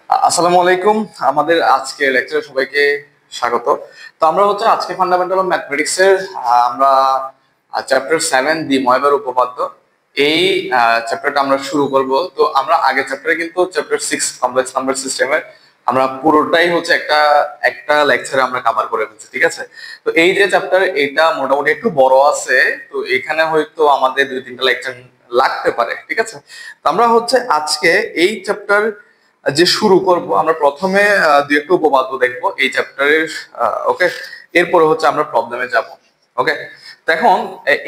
আসসালামু আলাইকুম। আমাদের আজকে লেকচারে সবাইকে স্বাগত। তো আমরা আজকে ফান্ডামেন্টাল অফ ম্যাথমেটিক্স এর আমরা চ্যাপ্টার 7 দি ময়বার উপপাদ্য এই চ্যাপ্টারটা আমরা শুরু করব। তো আমরা আগের চ্যাপ্টারে কিন্তু চ্যাপ্টার 6 কমপ্লেক্স নাম্বার সিস্টেমের আমরা পুরোটাই একটা একটা লেকচারে আমরা কভার করে ফেলছি, ঠিক আছে? তো এই যে চ্যাপ্টার এটা মোটামুটি একটু বড় আছে, তো এখানে হয়তো আমাদের 2-3টা লেকচার লাগতে পারে, ঠিক আছে? তো আমরা আজকে এই চ্যাপ্টার যে শুরু করব, আমরা প্রথমে দুই একটা উপপাদ্য দেখব এই চ্যাপ্টারের। ওকে, এরপরে আমরা প্রবলেমে যাব। ওকে, তো এখন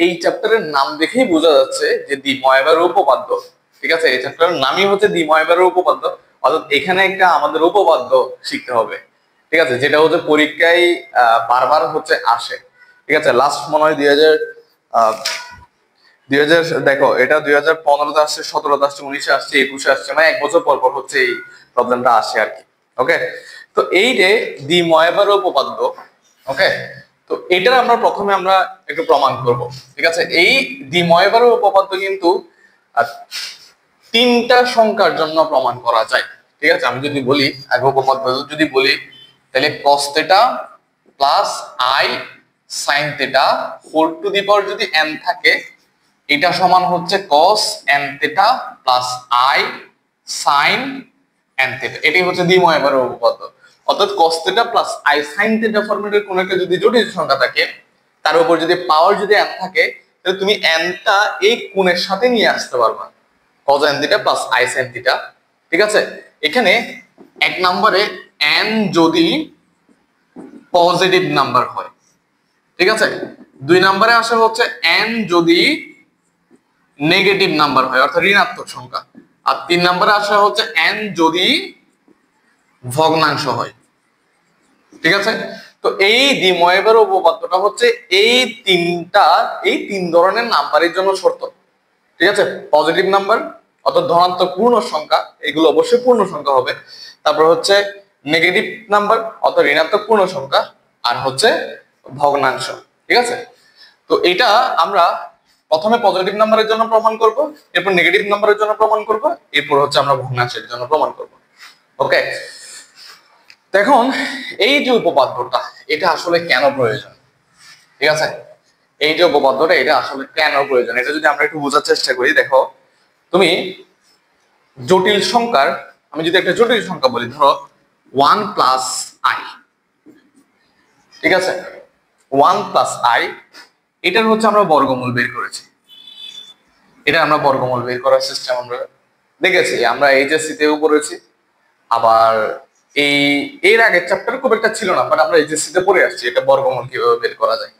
এই চ্যাপ্টারের নাম দেখেই বোঝা যাচ্ছে যে দ্বি ময়বারের উপপাদ্য, ঠিক আছে? এই চ্যাপ্টারের নামই দ্বি ময়বারের উপপাদ্য, অর্থাৎ এখানে একটা আমাদের উপপাদ্য শিখতে হবে, ঠিক আছে? যেটা পরীক্ষায় বারবার আসে, ঠিক আছে? লাস্ট মনে হয় 2000 দেখো, এটা 2015-তে আসছে, 17-তে আসছে, 19-এ আসছে, 21-এ আসছে, মানে এক বছর পর পর এই প্রবলেমটা আসে আর কি। ওকে, তো এই যে দ্বি ময়বারের উপপাদ্য, ওকে, তো এটার আমরা প্রথমে একটু প্রমাণ করব, ঠিক আছে? এই দ্বি ময়বারের উপপাদ্য কিন্তু তিনটা সংখ্যার জন্য প্রমাণ করা যায়, ঠিক আছে? আমি যদি বলি আগে উপপাদ্য যদি বলি, তাহলে cos θ plus i sin θ whole to the power যদি n থাকে, এটা সমান cos n θ plus i sin n θ। এটাই দ্বি ময়বারের উপপাদ্য। অর্থাৎ cos θ প্লাস i sin θ ফরম্যাটের কোন একটা যদি জটিল সংখ্যা থাকে, তার উপর যদি পাওয়ার যদি n থাকে, তাহলে তুমি n টা এই কোণের সাথে নিয়ে আসতে পারবা, cos n θ plus i sin θ, ঠিক আছে? এখানে এক নম্বরে n যদি পজিটিভ নাম্বার হয়, ঠিক আছে? দুই নম্বরে আসে n যদি নেগেটিভ নাম্বার হয়, অর্থাৎ ঋণাত্মক সংখ্যা। আর তিন নম্বরে আসে n যদি ভগ্নাংশ হয়, ঠিক আছে? তো এই দ্বি ময়বারের উপপাদ্যটা এই তিন ধরনের নাম্বারের জন্য শর্ত, ঠিক আছে? পজিটিভ নাম্বার অর্থাৎ ধনাত্মক পূর্ণ সংখ্যা, এগুলো অবশ্যই পূর্ণ সংখ্যা হবে। তারপর নেগেটিভ নাম্বার অর্থাৎ ঋণাত্মক পূর্ণ সংখ্যা, আর ভগ্নাংশ, ঠিক আছে? তো এটা আমরা প্রথমে পজিটিভ নাম্বারের জন্য প্রমাণ করব, এরপর নেগেটিভ নাম্বারের জন্য প্রমাণ করব, এরপর আমরা ভগ্নাংশের জন্য প্রমাণ করব। ওকে, এখন এই যে উপপাদ্যটা, এটা আসলে কেন প্রয়োজন, ঠিক আছে? এই যে উপপাদ্যটা, এটা আসলে কেন প্রয়োজন, এটা যদি আমরা একটু বোঝার চেষ্টা করি। দেখো, তুমি জটিল সংখ্যার, আমি যদি একটা জটিল সংখ্যা বলি, ধরো 1 প্লাস i, ঠিক আছে? 1 প্লাস i, এটার আমরা বর্গমূল বের করেছি। এটা আমরা বর্গমূল বের করার সিস্টেম আমরা দেখেছি, আমরা এইচএসসি তেও পড়েছি, আবার এর আগের চ্যাপ্টার খুব একটা ছিল না, বাট আমরা এইচএসসি তে পড়ে আসছি এটা বর্গমূল কিভাবে বের করা যায়।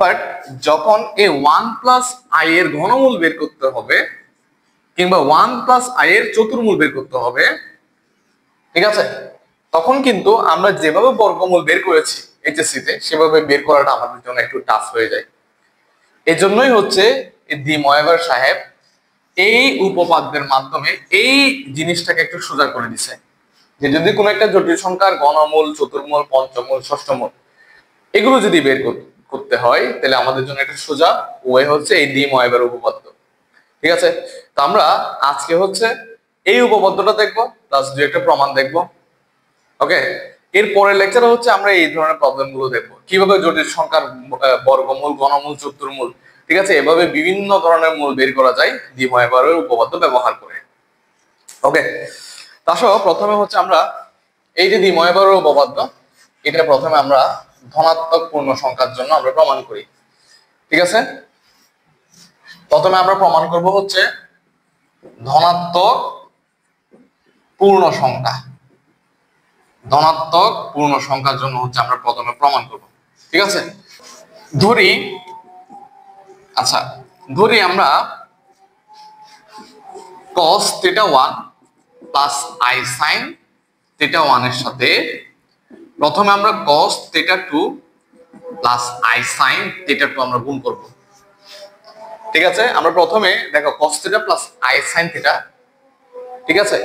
বাট যখন এই 1 প্লাস i এর ঘনমূল বের করতে হবে, কিংবা 1 প্লাস i এর চতুর্মূল বের করতে হবে, ঠিক আছে, তখন কিন্তু আমরা যেভাবে বর্গমূল বের করেছি এইচএসসি তে, সেভাবে বের করাটা আমাদের জন্য একটু টাফ হয়ে যায়। এজন্যই দ্বি ময়বার সাহেব এই উপপাদ্যের মাধ্যমে এই জিনিসটাকে একটু সোজা করে দিছে, যে যদি কোনো একটা জটিল সংখ্যার ঘনমূল, চতুর্মূল, পঞ্চমূল, ষষ্ঠমূল এগুলো যদি বের করতে হয়, তাহলে আমাদের জন্য একটা সোজা ওয়ে এই দ্বি ময়বার উপপাদ্য, ঠিক আছে? তো আমরা আজকে এই উপপাদ্যটা দেখবো, প্লাস দুই একটা প্রমাণ দেখবো। ওকে, এর পরের লেকচারে আমরা এই ধরনের প্রবলেম গুলো দেখবো, কিভাবে জটিল সংখ্যার বর্গমূল, ঘনমূল, চতুর্মূল, ঠিক আছে, এভাবে বিভিন্ন ধরনের মূল বের করা যায় দ্বি ময়বারের উপপাদ্য ব্যবহার করে। ওকে, তাসহ প্রথমে আমরা এই যে দ্বি ময়বারের উপপাদ্য, এটা প্রথমে আমরা ধনাত্মক পূর্ণ সংখ্যার জন্য আমরা প্রমাণ করি, ঠিক আছে? প্রথমে আমরা প্রমাণ করব ধনাত্মক পূর্ণ সংখ্যা। ধনাত্মক পূর্ণ সংখ্যার জন্য আমরা প্রথমে প্রমাণ করব, ঠিক আছে? ধরি আমরা cos θ1 প্লাস i sin θ1 এর সাথে প্রথমে আমরা cos θ2 প্লাস i sin θ2 আমরা গুণ করব, ঠিক আছে? আমরা প্রথমে দেখো cos θ প্লাস i sin θ, ঠিক আছে,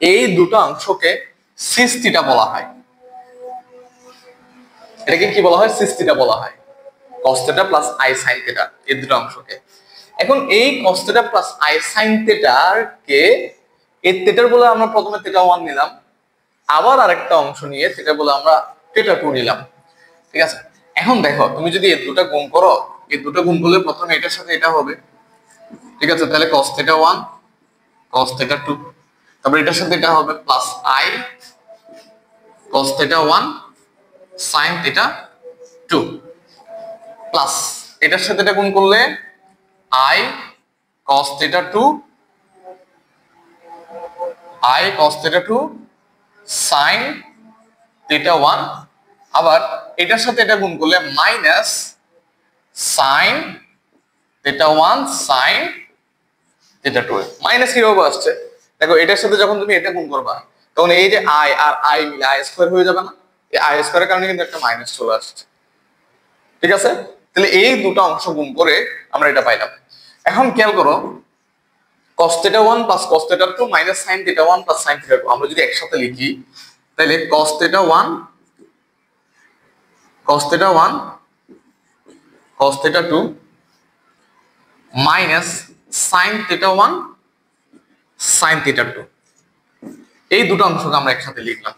এই দুটো অংশকে সিস θ বলা হয়। এটাকে কি বলা হয়? সিস θ বলা হয়, cos θ প্লাস i sin θ এই দুটো অংশকে। এখন এই cos θ প্লাস i sin θ কে এই θ বলে আমরা প্রথমে θ1 নিলাম, আবার আরেকটা অংশ নিয়ে সেটা বলে আমরা θ2 নিলাম। ঠিক আছে, এখন দেখো তুমি যদি এই দুটো গুণ করো, এই দুটো গুণ করলে প্রথমে এটার সাথে এটা হবে। ঠিক আছে, তাহলে cos θ1 cos θ2, তারপর এটার সাথে এটা হবে plus i cos θ1 sin θ2 plus এটার সাথে এটা গুণ করলে i cos θ2 sin θ1, আবার এটার সাথে এটা গুণ করলে মাইনাস sin θ1 sin θ2। মাইনাস কিভাবে আসছে দেখো, এটার সাথে যখন তুমি এটা গুণ করবা তখন এই যে i আর i মিলে i স্কয়ার হয়ে যাবে না, এই i স্কয়ারের কারণে কিন্তু একটা মাইনাস চলে আসছে। ঠিক আছে, তাহলে এই দুটো অংশ গুণ করে আমরা এটা পাইলাম। এখন খেয়াল করো cos θ1 plus cos θ2 minus sin θ1 plus sin θ2 আমরা যদি একসাথে লিখি তাহলে cos θ1 cos θ2 minus sin θ1 sin θ2 এই দুটো অংশকে আমরা একসাথে লিখলাম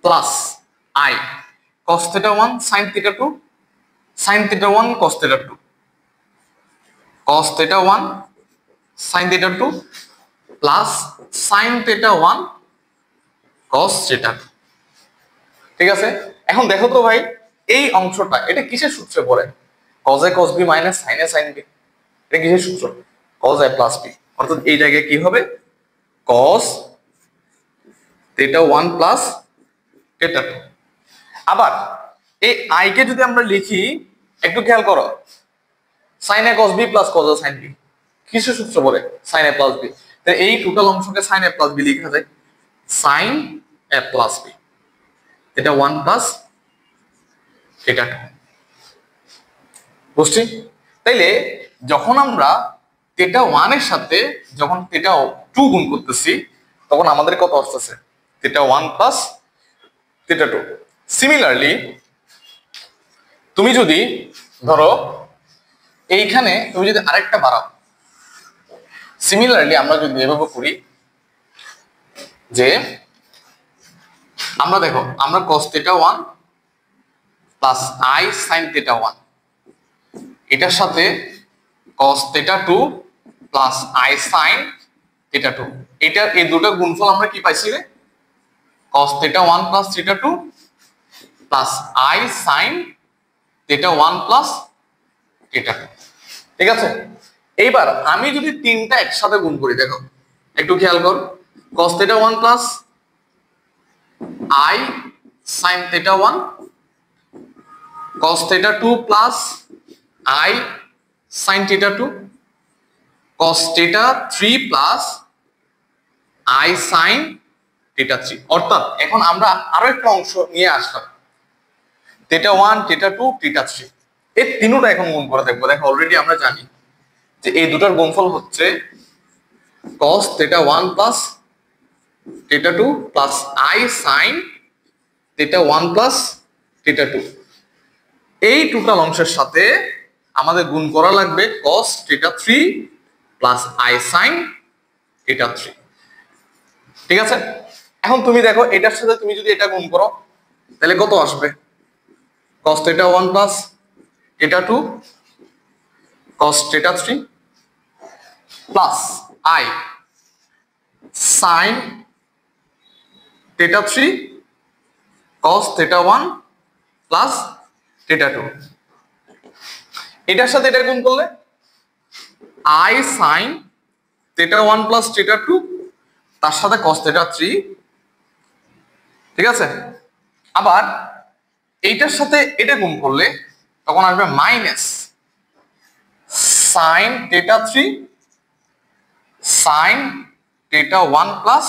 plus i cos θ1 sin θ2 sin θ1 cos θ2 cos θ1 sin θ2 plus sin θ1 cos θ2। ঠিক আছে, এখন দেখো তো ভাই এই অংশটা এটা কিসের সূত্রে পড়ে? cos a cos b minus sin a sin b, এটা কিসের সূত্র? cos a plus b, অর্থাৎ এই জায়গায় কি হবে cos θ1 plus θ2। আবার এই i কে যদি আমরা লিখি একটু খেয়াল করো sin a cos b plus cos a sin b কিসের সূত্র পড়ে? sin a plus b, তাহলে এই টোটাল অংশকে sin a plus b লেখা যায় sin a plus b, এটা 1 plus θ2। বুঝছি? তাইলে যখন আমরা θ1 এর সাথে যখন θ2 গুণ করতেছি তখন আমাদের কত আসছে? θ1 plus θ2। সিমিলারলি তুমি যদি ধরো এইখানে তুমি যদি আরেকটা বাড়াও, সিমিলারলি আমরা যদি এভাবে করি যে আমরা দেখো আমরা cos θ1 plus i sin θ1 এটার সাথে cos θ2 plus i sin θ2 এটা এই দুটো গুণফল আমরা কি পাইছি রে? cos θ1 plus θ2 plus i sin θ1 plus θ2। ঠিক আছে, এইবার আমি যদি তিনটা একসাথে গুণ করি দেখো একটু খেয়াল কর cos θ1 plus i sin θ1 cos θ2 plus i sin θ2 cos θ3 plus i sin θ3। অর্থাৎ এখন আমরা আরো একটা অংশ নিয়ে আসলাম θ1 θ2 θ3, এই তিনটা এখন গুণ করে দেখবো। দেখো অলরেডি আমরা জানি যে এই দুটোর গুণফল হচ্ছে cos θ1 plus θ2 plus i sin θ1 plus θ2। এই টোটাল অংশের সাথে আমাদের গুণ করা লাগবে cos θ3 plus i sin θ3। ঠিক আছে, এখন তুমি দেখো এটার সাথে তুমি যদি এটা গুণ করো তাহলে কত আসবে? cos θ1 plus θ2 cos θ3 plus i sin θ3 cos θ1 plus θ2। এটার সাথে এটা গুণ করলে i sin θ1 plus θ2 তার সাথে cos θ3। ঠিক আছে, আবার এইটার সাথে এটা গুণ করলে তখন আসবে মাইনাস sin θ3 sin θ1 plus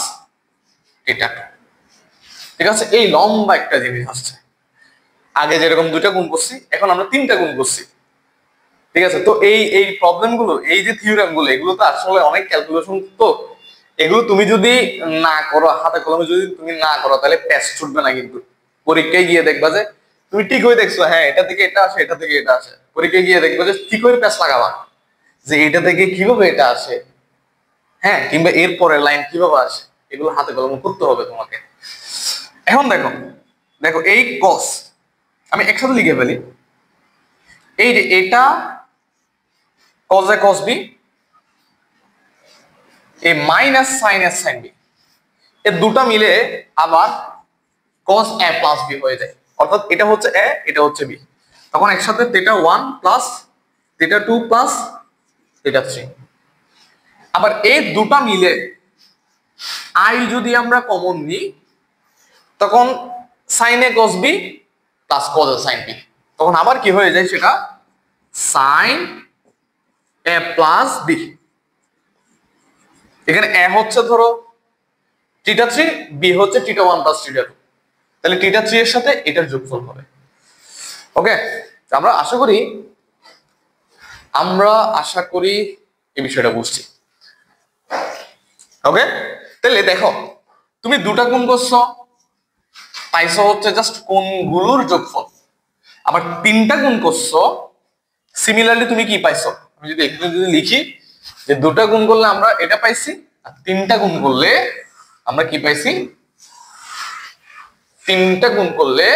θ2। ঠিক আছে, এই লম্বা একটা জিনিস আসছে। আগে যেরকম দুইটা গুণ করছি এখন আমরা তিনটা গুণ করছি। ঠিক আছে, তো এই প্রবলেম গুলো এই যে থিওরেম গুলো এগুলো তো আসলে অনেক ক্যালকুলেশন, তো এগুলো তুমি যদি না করো হাতে কলমে যদি তুমি না করো তাহলে প্যাচ ছুটবে না। কিন্তু পরীক্ষায় গিয়ে দেখবা যে তুমি ঠিক হয়ে দেখছো হ্যাঁ এটা থেকে এটা আসে এটা থেকে এটা আসে, পরীক্ষায় গিয়ে দেখবা যে ঠিক হয়ে প্যাচ লাগাবা যে এটা থেকে কিভাবে এটা আসে, হ্যাঁ, কিংবা এর পরের লাইন কিভাবে আসে, এগুলো হাতে কলমে করতে হবে তোমাকে। এখন দেখো দেখো এই কস আমি একসাথে লিখে ফেলি, এই যে এটা কজ এ কস বি, এই মাইনাস সাইন এ সাইন বি, এর দুটো মিলে আবার cos a প্লাস বি হয়ে যায়, অর্থাৎ এটা হচ্ছে a এটা হচ্ছে b, তখন একসাথে θ 1 প্লাস θ 2 প্লাস θ 3। আবার এই দুটো মিলে i যদি আমরা কমন নিই তখন sin a cos b plus cos a sin b, তখন আবার কি হয়ে যায় সেটা sin a প্লাস b। এখানে a হচ্ছে ধরো θ 3, b হচ্ছে θ 1 প্লাস θ 2, তাহলে θ 3 এর সাথে এটার যোগফল হবে। ওকে, আমরা আশা করি এই বিষয়টা বুঝছি। ওকে, তাহলে দেখো তুমি দুটা গুণ করছো, পাইছো হচ্ছে জাস্ট কোণগুলোর যোগফল, আবার তিনটা গুণ করছো, সিমিলারলি তুমি কি পাইছো, আমি যদি এখানে যদি লিখি যে দুটা গুণ করলে আমরা এটা পাইছি, আর তিনটা গুণ করলে আমরা কি পাইছি, তিনটা গুণ করলে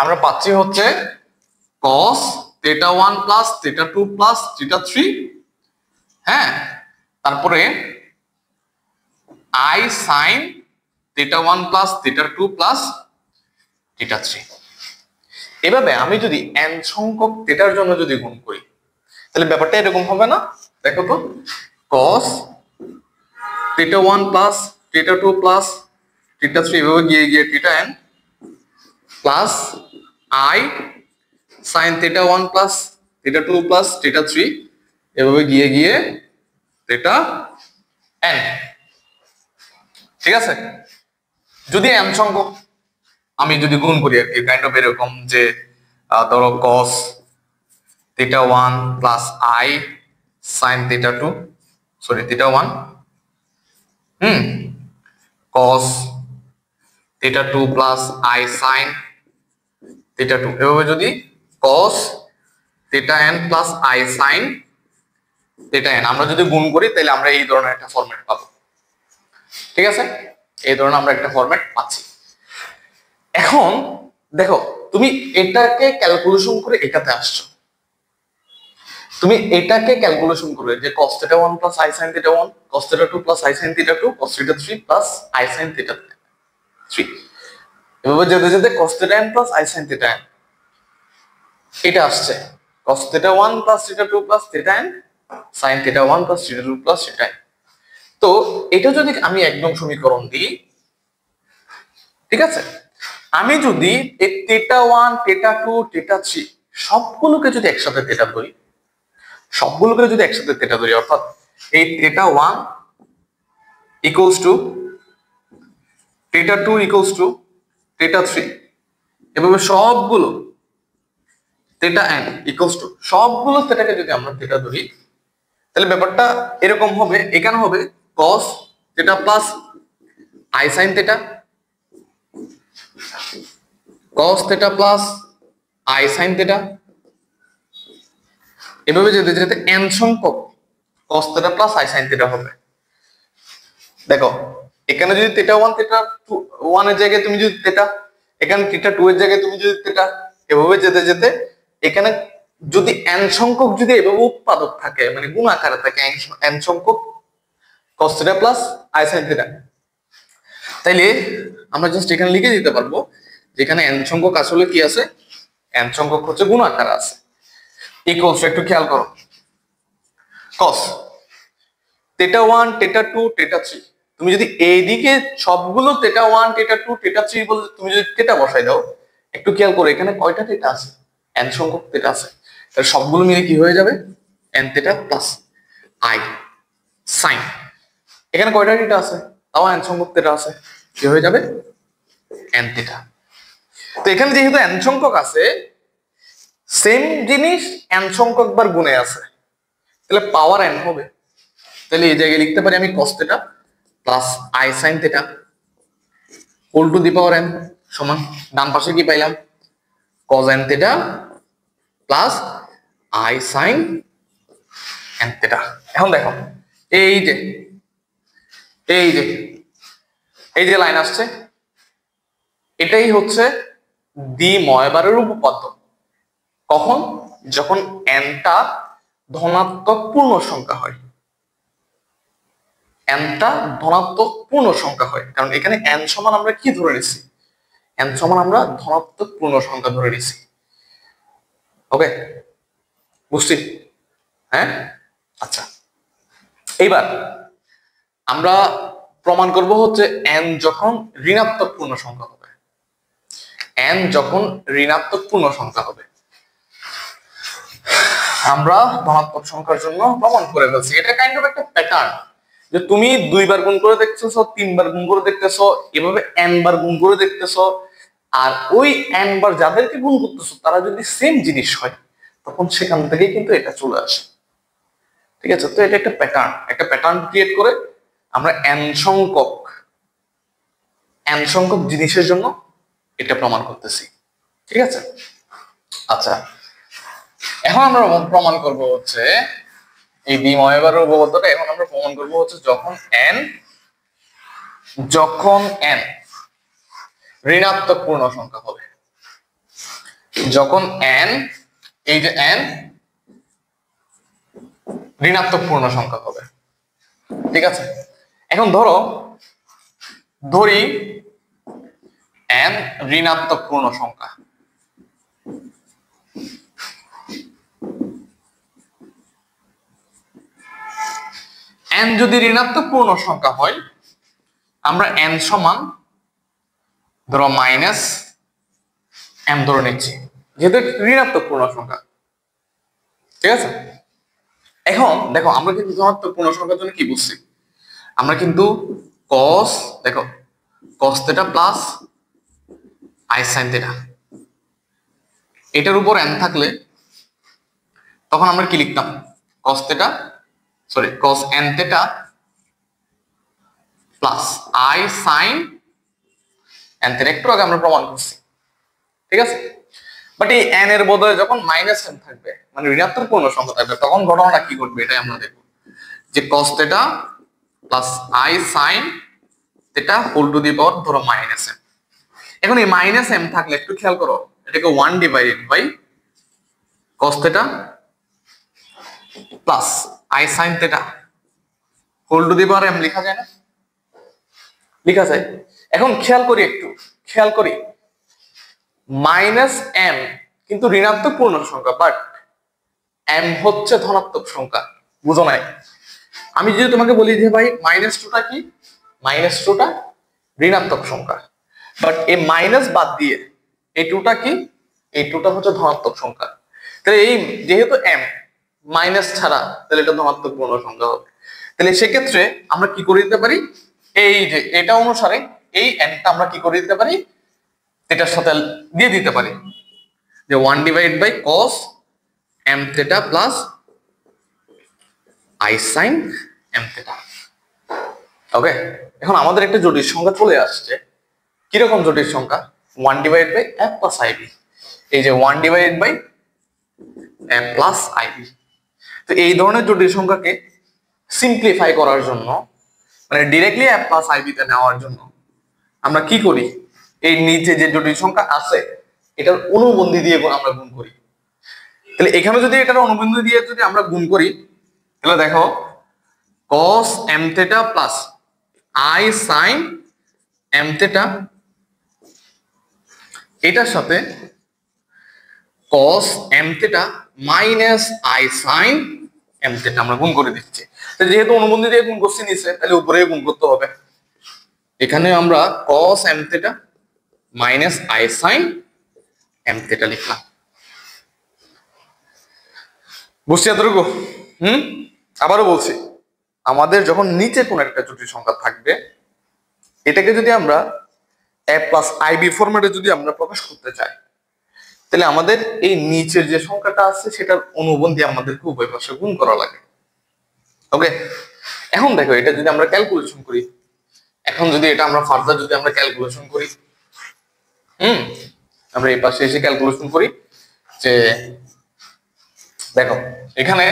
আমরা পাচ্ছি হচ্ছে cos θ 1 প্লাস θ 2 প্লাস θ 3, হ্যাঁ, তারপরে i sin θ 1 প্লাস θ 2 প্লাস θ 3। এভাবে আমি যদি n সংখ্যক θ-র জন্য যদি গুণ করি তাহলে ব্যাপারটা এরকম হবে না, দেখো তো, cos θ 1 প্লাস θ 2 প্লাস θ 3 এভাবে গিয়ে গিয়ে θ n plus i sin θ 1 plus θ 2 plus θ 3 এভাবে গিয়ে গিয়ে θ n। ঠিক আছে, যদি n সংখ্যক আমি যদি গুণ করি আর কি, কাইন্ড অফ এরকম যে ধরো cos θ 1 plus i sin θ 2, sorry θ 1, cos θ 2 plus i sin θ 2, এভাবে যদি cos θ n plus i sin θ n আমরা যদি গুণ করি তাহলে আমরা এই ধরনের একটা ফরম্যাট পাবো। ঠিক আছে, এই ধরনের আমরা একটা ফরম্যাট পাচ্ছি। এখন দেখো তুমি এটাকে ক্যালকুলেশন করে এটাতে আসছো, তুমি এটাকে ক্যালকুলেশন করে যে cos θ 1 plus i sin θ 1, cos θ 2 plus i sin θ 2, cos θ 3 plus i sin θ 3, এভাবে যেতে যেতে cos θ n plus i sin θ n এটা আসছে, cos θ 1 plus θ 2 plus θ n sin θ 1 plus θ 2 plus θ n। তো এটা যদি আমি একদম সমীকরণ দিই, ঠিক আছে, আমি যদি এই θ 1 θ 2 θ 3 সবগুলোকে যদি একসাথে θ ধরি, অর্থাৎ এই θ 1 ইকুয়ালস টু θ 2 ইকুয়ালস টু θ 3, এভাবে সবগুলো θ n ইকুয়ালস টু সবগুলো θটাকে যদি আমরা θ ধরি তাহলে ব্যাপারটা এরকম হবে, এখানে হবে cos θ plus i sin θ, cos θ plus i sin θ, এভাবে যেতে যেতে n সংখ্যক cos θ প্লাস i sin θ হবে। দেখো এখানে যদি θ 1 θ 1 এর জায়গায় তুমি যদি θ, এখানে θ 2 এর জায়গায় তুমি যদি θ, এভাবে যেতে যেতে এখানে যদি n সংখ্যক যদি এভাবে উৎপাদক থাকে মানে গুণ আকারে থাকে n সংখ্যক cos θ প্লাস i sin θ, তাইলে আমরা জাস্ট এখানে লিখে দিতে পারবো যেখানে n সংখ্যক আসলে কি আছে, n সংখ্যক হচ্ছে গুণ আকারে আছে, ইকুয়ালস, একটু খেয়াল করো, cos θ 1 θ 2 θ 3, তুমি যদি এইদিকে সবগুলো θ 1 θ 2 θ 3 বলে তুমি যদি θ বসাই দাও, একটু খেয়াল করো এখানে কয়টা θ আছে, n সংখ্যক θ আছে, তাহলে সবগুলো মিলে কি হয়ে যাবে n θ প্লাস i sin, এখানে কয়টা θ আছে, তাও n সংখ্যক θ আছে, কি হয়ে যাবে n θ। তো এখানে যেহেতু n সংখ্যক আছে, সেম জিনিস n সংখ্যক বার গুণে আছে, তাহলে পাওয়ার n হবে, তাহলে এই জায়গায় লিখতে পারি আমি cos θ plus i sin θ whole to the power n সমান, ডান পাশে কি পাইলাম cos n θ plus i sin n θ। এখন দেখো এই যে লাইন আসছে, এটাই হচ্ছে দ্বিময়বারের উপপাদ্য। কখন? যখন nটা ধনাত্মক পূর্ণ সংখ্যা হয়। nটা ধনাত্মক পূর্ণ সংখ্যা হয়, কারণ এখানে n সমান আমরা কি ধরে নিছি? n সমান আমরা ধনাত্মক পূর্ণ সংখ্যা ধরে নিছি। ওকে, বুঝছি? হ্যাঁ, আচ্ছা, এইবার আমরা প্রমাণ করব হচ্ছে n যখন ঋণাত্মক পূর্ণ সংখ্যা হবে। n যখন ঋণাত্মক পূর্ণ সংখ্যা হবে, আমরা ধনাত্মক সংখ্যার জন্য প্রমাণ করে ফেলছি। এটা কাইন্ড অফ একটা প্যাটার্ন, যে তুমি 2 বার গুণ করে দেখতেছো, 3 বার গুণ করে দেখতেছো, এভাবে n বার গুণ করে দেখতেছো, আর ওই n বার যাদেরকে গুণ করতেছো তারা যদি সেম জিনিস হয়, তখন সেখান থেকে কিন্তু এটা চলে আসে। ঠিক আছে? তো এটা একটা প্যাটার্ন ক্রিয়েট করে আমরা n সংখ্যক জিনিসের জন্য এটা প্রমাণ করতেছি। ঠিক আছে? আচ্ছা, এখন আমরা প্রমাণ করব হচ্ছে এই দ্বিময়বারের উপপাদ্যটা। এখন আমরা প্রমাণ করব হচ্ছে যখন n ঋণাত্মক পূর্ণ সংখ্যা হবে। যখন n, এই যে n ঋণাত্মক পূর্ণ সংখ্যা হবে। ঠিক আছে? এখন ধরি n ঋণাত্মক পূর্ণ সংখ্যা। n যদি ঋণাত্মক পূর্ণ সংখ্যা হয়, আমরা n সমান ধরো মাইনাস m ধরে নিচ্ছি, যেহেতু ঋণাত্মক পূর্ণ সংখ্যা। ঠিক আছে? এখন দেখো, আমরা কিন্তু ধনাত্মক পূর্ণ সংখ্যার জন্য কি বুঝছি? আমরা কিন্তু cos θ প্লাস i sin θ, এটার উপর n থাকলে তখন আমরা কি লিখতাম? cos n θ plus i sin n θ। একটু আগে আমরা প্রমাণ করছি। ঠিক আছে? বাট এই n এর বদলে যখন মাইনাস n থাকবে, মানে ঋণাত্মক পূর্ণ সংখ্যা থাকবে, তখন ঘটনাটা কি ঘটবে এটাই আমরা দেখব। যে cos θ plus i sin θ whole to the power ধরো মাইনাস m। এখন এই মাইনাস m থাকলে একটু খেয়াল করো, এটাকে 1 divided by cos θ plus i sin θ whole to the power m লেখা যায় না? লেখা যায়। এখন খেয়াল করি মাইনাস m কিন্তু ঋণাত্মক পূর্ণ সংখ্যা, বাট m হচ্ছে ধনাত্মক সংখ্যা। বুঝো নাই? আমি যদি তোমাকে বলি যে ভাই মাইনাস 2টা কি? মাইনাস 2টা ঋণাত্মক সংখ্যা, বাট এই মাইনাস বাদ দিয়ে এই 2টা কি? এই 2টা হচ্ছে ধনাত্মক সংখ্যা। তাহলে এই যেহেতু m মাইনাস ছাড়া, তাহলে এটা ধনাত্মক পূর্ণ সংখ্যা হবে। তাহলে সেক্ষেত্রে আমরা কি করে দিতে পারি? এই যে এটা অনুসারে এই nটা আমরা কি করে দিতে পারি? এটার সাথে দিয়ে দিতে পারি যে 1 divide by cos m θ plus i sin m θ। Okay, এখন আমাদের একটা জটিল সংখ্যা চলে আসছে। কিরকম জটিল সংখ্যা? 1 divide by f plus ib। এই যে 1 divide by f plus ib। তো এই ধরনের জটিল সংখ্যাকে সিম্পলিফাই করার জন্য, মানে ডিরেক্টলি f প্লাস ib তে নেওয়ার জন্য আমরা কি করি? এই নিচে যে জটিল সংখ্যা আছে এটার অনুবন্ধী দিয়ে আমরা গুণ করি। তাহলে এখানে যদি এটার অনুবন্ধী দিয়ে যদি আমরা গুণ করি, তাহলে দেখো cos m θ plus i sin m θ, এটার সাথে cos m θ minus i sin m θ আমরা গুণ করে দিচ্ছি। যেহেতু অনুবন্ধী দিয়ে গুণ করছি নিচে, তাহলে উপরে গুণ করতে হবে। এখানে আমরা cos m θ minus i sin m θ লিখলাম। বুঝছি এতটুকু? আবারও বলছি, আমাদের যখন নিচে কোন একটা জটিল সংখ্যা থাকবে, এটাকে যদি আমরা a প্লাস ib ফরম্যাটে যদি আমরা প্রকাশ করতে চাই, তাহলে আমাদের এই নিচের যে সংখ্যাটা আছে সেটার অনুবন্ধী আমাদেরকে উভয় পাশে গুণ করা লাগে। ওকে, এখন দেখো এটা যদি আমরা ক্যালকুলেশন করি, এখন যদি এটা আমরা ফার্দার যদি আমরা ক্যালকুলেশন করি, আমরা এই পাশে এসে ক্যালকুলেশন করি যে দেখো এখানে,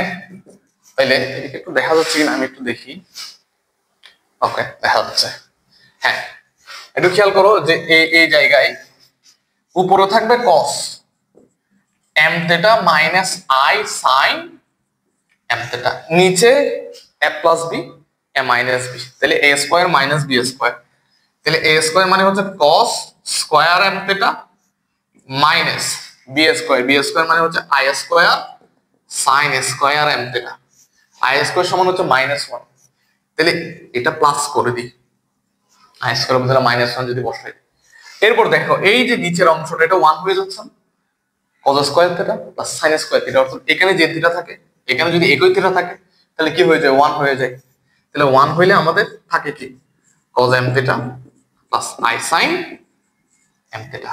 তাইলে এদিকে একটু দেখা যাচ্ছে কিনা আমি একটু দেখি। ওকে, দেখা যাচ্ছে। হ্যাঁ, একটু খেয়াল করো যে এই জায়গায় উপরে থাকবে cos m theta minus I sin m theta, নিচে a plus b a minus b, তাহলে a square minus b square, তাহলে a square মানে হচ্ছে cos square m theta minus b square মানে হচ্ছে I square sin square m theta, I square সমান হচ্ছে -1, তাহলে এটা প্লাস করে দিই, I square বদলে -1 যদি বসাই, এরপর দেখো এই যে নিচের অংশটা এটা 1 হয়ে যাচ্ছে, cos square theta plus sin square theta, অর্থাৎ এখানে যে থিটা থাকে এখানে যদি একই থিটা থাকে তাহলে কি হয়ে যায় 1 হয়ে যায়, তাহলে 1 হইলে আমাদের থাকে কি cos m theta plus I sin m theta.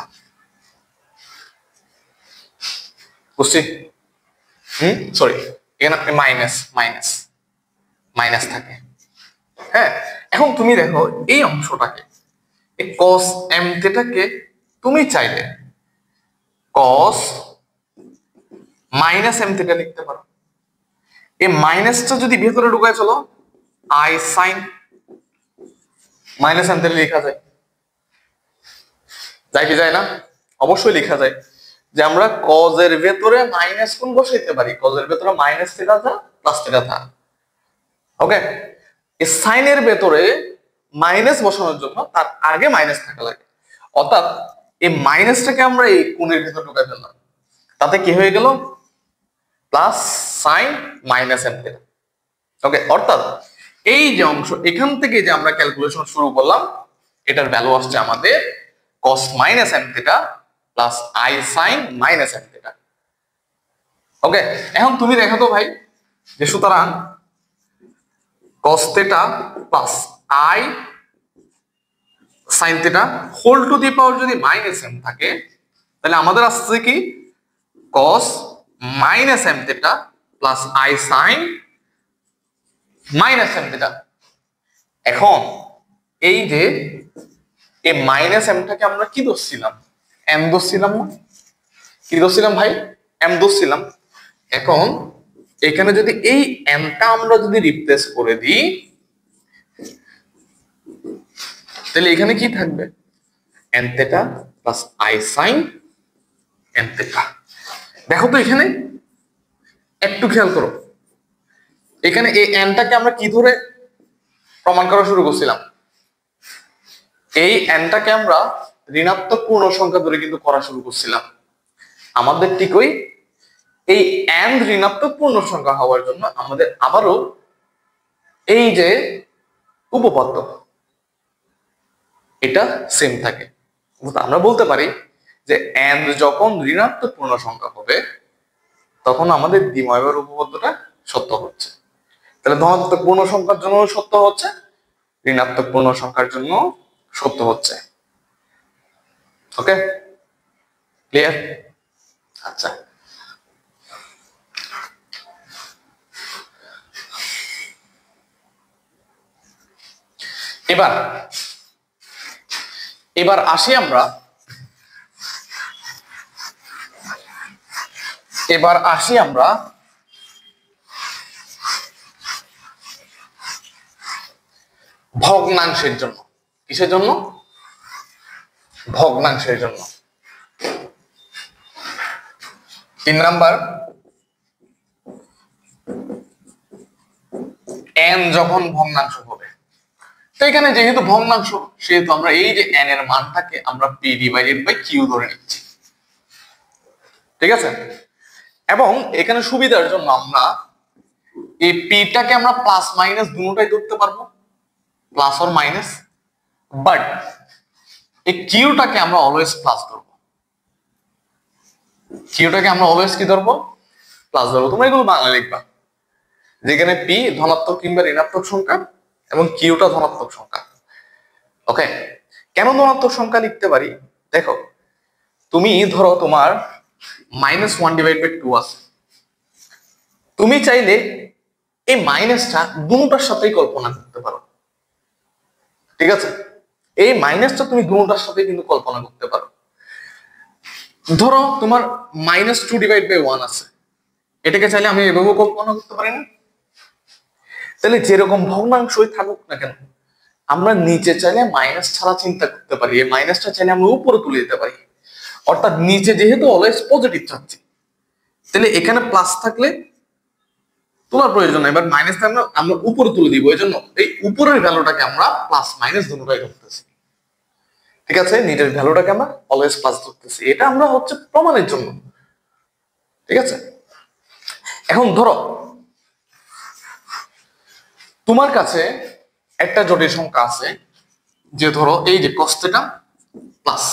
বুঝছি? সরি, এখানে মাইনাস থাকে। হ্যাঁ, এখন তুমি দেখো এই অংশটাকে এই cos m থিটাকে তুমি চাইলে cos মাইনাস m থিটা লিখতে পারো, এই মাইনাসটা যদি ভেতরে ঢুকায় চলো I sin minus m theta লেখা যায়, যায় কি যায় না? অবশ্যই লেখা যায় যে আমরা cos এর ভেতরে মাইনাস কোণ বসাইতে পারি, cos এর ভেতরে মাইনাস থিটা থা প্লাস থিটা থা। ওকে, এই sin এর ভেতরে মাইনাস বসানোর জন্য তার আগে মাইনাস থাকা লাগে, অর্থাৎ এই মাইনাসটাকে আমরা এই কোণের ভেতর ঢুকাই ফেললাম, তাতে কি হয়ে গেল plus sin minus m theta. Okay, অর্থাৎ এই যে অংশ এখান থেকে যে আমরা ক্যালকুলেশন শুরু করলাম এটার ভ্যালু আসছে আমাদের cos minus m theta plus I sin minus m theta. Okay, এখন তুমি দেখো তো ভাই যে সুতরাং cos theta plus I sin theta whole to the power যদি মাইনাস m থাকে তাহলে আমাদের আসছে কি cos minus m theta plus I sin minus m theta. এখন এই যে এই মাইনাস mটাকে আমরা কি ধরছিলাম, m ধরছিলাম না? কি ধরছিলাম ভাই? m ধরছিলাম। এখন এখানে যদি এই mটা আমরা যদি রিপ্লেস করে দিই তাহলে এখানে কি থাকবে n theta plus I sin m theta. দেখো তো এখানে একটু খেয়াল করো, এখানে এই nটাকে আমরা কি ধরে প্রমাণ করা শুরু করছিলাম, এই nটাকে আমরা ঋণাত্মক পূর্ণ সংখ্যা ধরে কিন্তু করা শুরু করছিলাম। আমাদের ঠিকই এই n ঋণাত্মক পূর্ণ সংখ্যা হওয়ার জন্য আমাদের আবারও এই যে উপপাদ্য এটা সেম থাকে, আমরা বলতে পারি যে n যখন ঋণাত্মক পূর্ণ সংখ্যা হবে তখন আমাদের দ্বিময়বের উপপাদ্যটা সত্য হচ্ছে। তাহলে ধনাত্মক পূর্ণ সংখ্যার জন্য সত্য হচ্ছে, ঋণাত্মক পূর্ণ সংখ্যার জন্য সত্য হচ্ছে। ওকে, ক্লিয়ার? আচ্ছা, এবার আসি আমরা ভগ্নাংশের জন্য। কিসের জন্য? ভগ্নাংশের জন্য। 3 নাম্বার, n যখন ভগ্নাংশ হবে, তো এখানে যেহেতু ভগ্নাংশ সেহেতু আমরা এই যে n এর মানটাকে আমরা p ডিভাইডেড বাই q ধরে নিচ্ছি, ঠিক আছে? এবং এখানে সুবিধার জন্য আমরা এই p টাকে আমরা প্লাস মাইনাস দুটোটাই ধরতে পারবো, প্লাস অর মাইনাস, বাট এই q টাকে আমরা অলওয়েজ প্লাস ধরবো, q টাকে আমরা অলওয়েজ কি ধরবো? প্লাস ধরবো। তোমরা এগুলো বাংলা লিখবা, যেখানে p ধনাত্মক কিংবা ঋণাত্মক সংখ্যা এবং q টা ধনাত্মক সংখ্যা। ওকে, কেন ধনাত্মক সংখ্যা লিখতে পারি? দেখো, তুমি ধরো তোমার -1/2 আছে, তুমি চাইলে এই মাইনাসটা দুটোটার সাথেই কল্পনা করতে পারো, ঠিক আছে? এই মাইনাসটা তুমি দুটোটার সাথে কিন্তু কল্পনা করতে পারো। ধরো তোমার -2/1 আছে, এটাকে চাইলে আমি এভাবেও কল্পনা করতে পারি না? তাহলে যেরকম ভগ্নাংশই থাকুক না কেন আমরা নিচে চাইলে মাইনাস ছাড়া চিন্তা করতে পারি, এই মাইনাসটা চাইলে আমরা উপরে তুলে দিতে পারি। অর্থাৎ নিচে যেহেতু অলওয়েজ পজিটিভ চাচ্ছি, তাহলে এখানে প্লাস থাকলে তোলার প্রয়োজন নাই, এবার মাইনাস আমরা আমরা উপরে তুলে দিব। এই জন্য এই উপরের ভ্যালুটাকে আমরা প্লাস মাইনাস দুটোটাই ধরতেছি, ঠিক আছে? নিচের ভ্যালুটাকে আমরা অলওয়েজ প্লাস ধরতেছি, এটা আমরা হচ্ছে প্রমাণের জন্য, ঠিক আছে? এখন ধরো তোমার কাছে একটা জটিল সংখ্যা আছে, যে ধরো এই যে cos θ প্লাস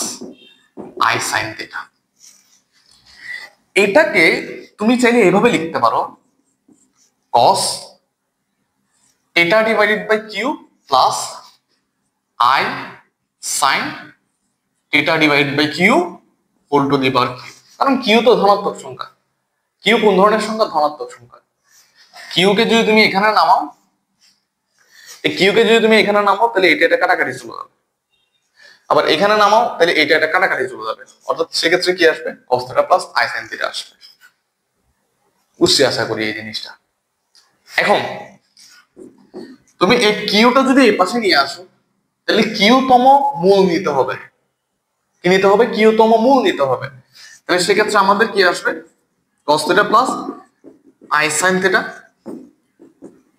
i sin θ, এটাকে তুমি চাইলে এভাবে লিখতে পারো cos θ divided by q plus i sin θ divided by q whole to the power q। কারণ q তো ধনাত্মক সংখ্যা, q কোন ধরনের সংখ্যা? ধনাত্মক সংখ্যা। q কে যদি তুমি এখানে নামাও, এই q কে যদি তুমি এখানে নামাও তাহলে এটা কাটাকাটি চলে যাবে, আবার এখানে নামাও তাহলে এটা কাটাকাটি চলে যাবে, অর্থাৎ সেক্ষেত্রে কি আসবে? cos θ প্লাস i sin θ আসবে। বুঝছি আশা করি এই জিনিসটা। এখন তুমি এই কিউটা যদি এই পাশে নিয়ে আসো, তাহলে কিউতম মূল নিতে হবে। কি নিতে হবে? কিউতম মূল নিতে হবে। তাহলে সেক্ষেত্রে আমাদের কি আসবে? cos θ plus i sin θ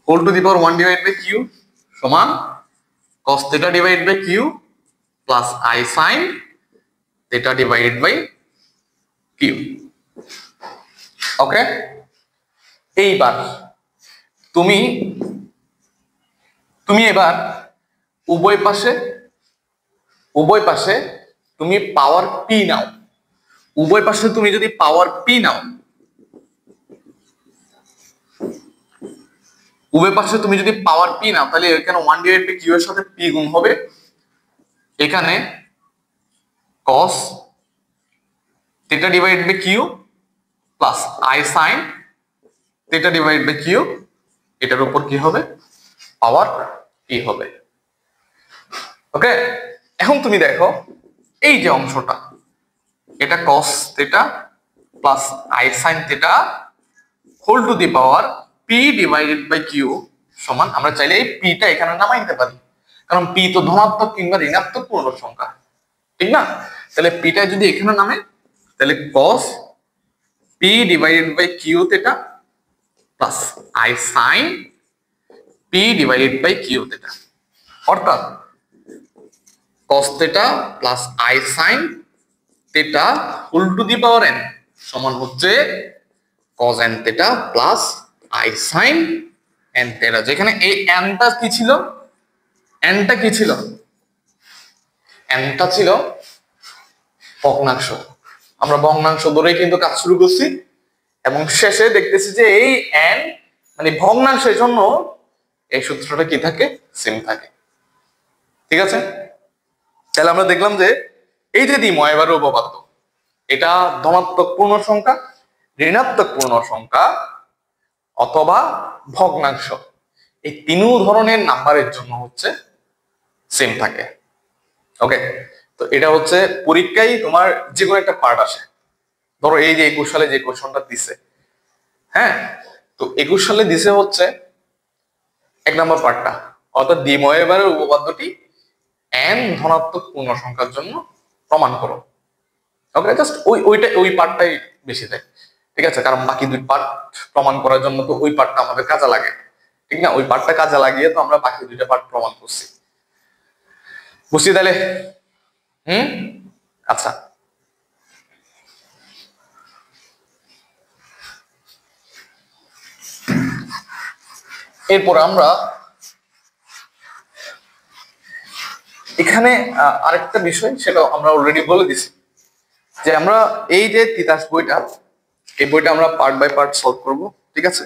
whole to the power 1 divide by q সমান cos θ divide by q plus i sin θ divided by q। Okay, এইবার তুমি এবার উভয় পাশে তুমি পাওয়ার p নাও। উভয় পাশে তুমি যদি পাওয়ার p নাও, উভয় পাশে তুমি যদি পাওয়ার p নাও, তাহলে এখানে 1 ডিভাইড বাই q এর সাথে p গুণ হবে, এখানে cos θ divide by q plus i sin θ divide by q, এটার উপর কি হবে? পাওয়ার p হবে। ওকে, এখন তুমি দেখো এই যে অংশটা, এটা cos θ plus i sin θ whole to the power p divided by q সমান, আমরা চাইলে এই p টা এখানে নামাই নিতে পারি, কারণ p তো ধনাত্মক কিংবা ঋণাত্মক পূর্ণ সংখ্যা, ঠিক না? তাহলে p টা যদি এখানে নামে, তাহলে cos p divided by q θ plus i sin p divided by q θ, অর্থাৎ cos θ plus i sin θ whole to the power n সমান হচ্ছে cos n θ plus i sin n θ, যেখানে এই n টা কি ছিল? n টা কি ছিল? n টা ছিল ভগ্নাংশ। আমরা ভগ্নাংশ ধরেই কিন্তু কাজ শুরু করছি, এবং শেষে দেখতেছি যে এই n মানে ভগ্নাংশের জন্য এই সূত্রটা কি থাকে? সেম থাকে, ঠিক আছে? তাহলে আমরা দেখলাম যে এই যে দ্বিময় এবার উপপাদ্য, এটা ধনাত্মক পূর্ণ সংখ্যা, ঋণাত্মক পূর্ণ সংখ্যা অথবা ভগ্নাংশ, এই তিন ধরনের নাম্বারের জন্য হচ্ছে সেম থাকে। ওকে, তো এটা হচ্ছে পরীক্ষায় তোমার যে কোনো একটা পার্ট আসে। ধরো এই যে 21 সালে যে কোশ্চেনটা দিছে, হ্যাঁ, তো 21 সালে দিছে হচ্ছে 1 নম্বর পার্টটা, অর্থাৎ দ্বিময়ের উপপাদ্যটি n ধনাত্মক পূর্ণ সংখ্যার জন্য প্রমাণ করো। ওকে, জাস্ট ওই পার্টটাই বেশি দেয়, ঠিক আছে? কারণ বাকি দুই পার্ট প্রমাণ করার জন্য তো ওই পার্টটা আমাদের কাজে লাগে, ঠিক না? ওই পার্টটা কাজে লাগিয়ে তো আমরা বাকি দুইটা পার্ট প্রমাণ করছি। বুঝছি তাহলে? আচ্ছা, এরপর আমরা এখানে আরেকটা বিষয়, সেটা আমরা অলরেডি বলে দিছি, যে আমরা এই যে তিতাস বইটা, এই বইটা আমরা পার্ট বাই পার্ট সলভ করব, ঠিক আছে?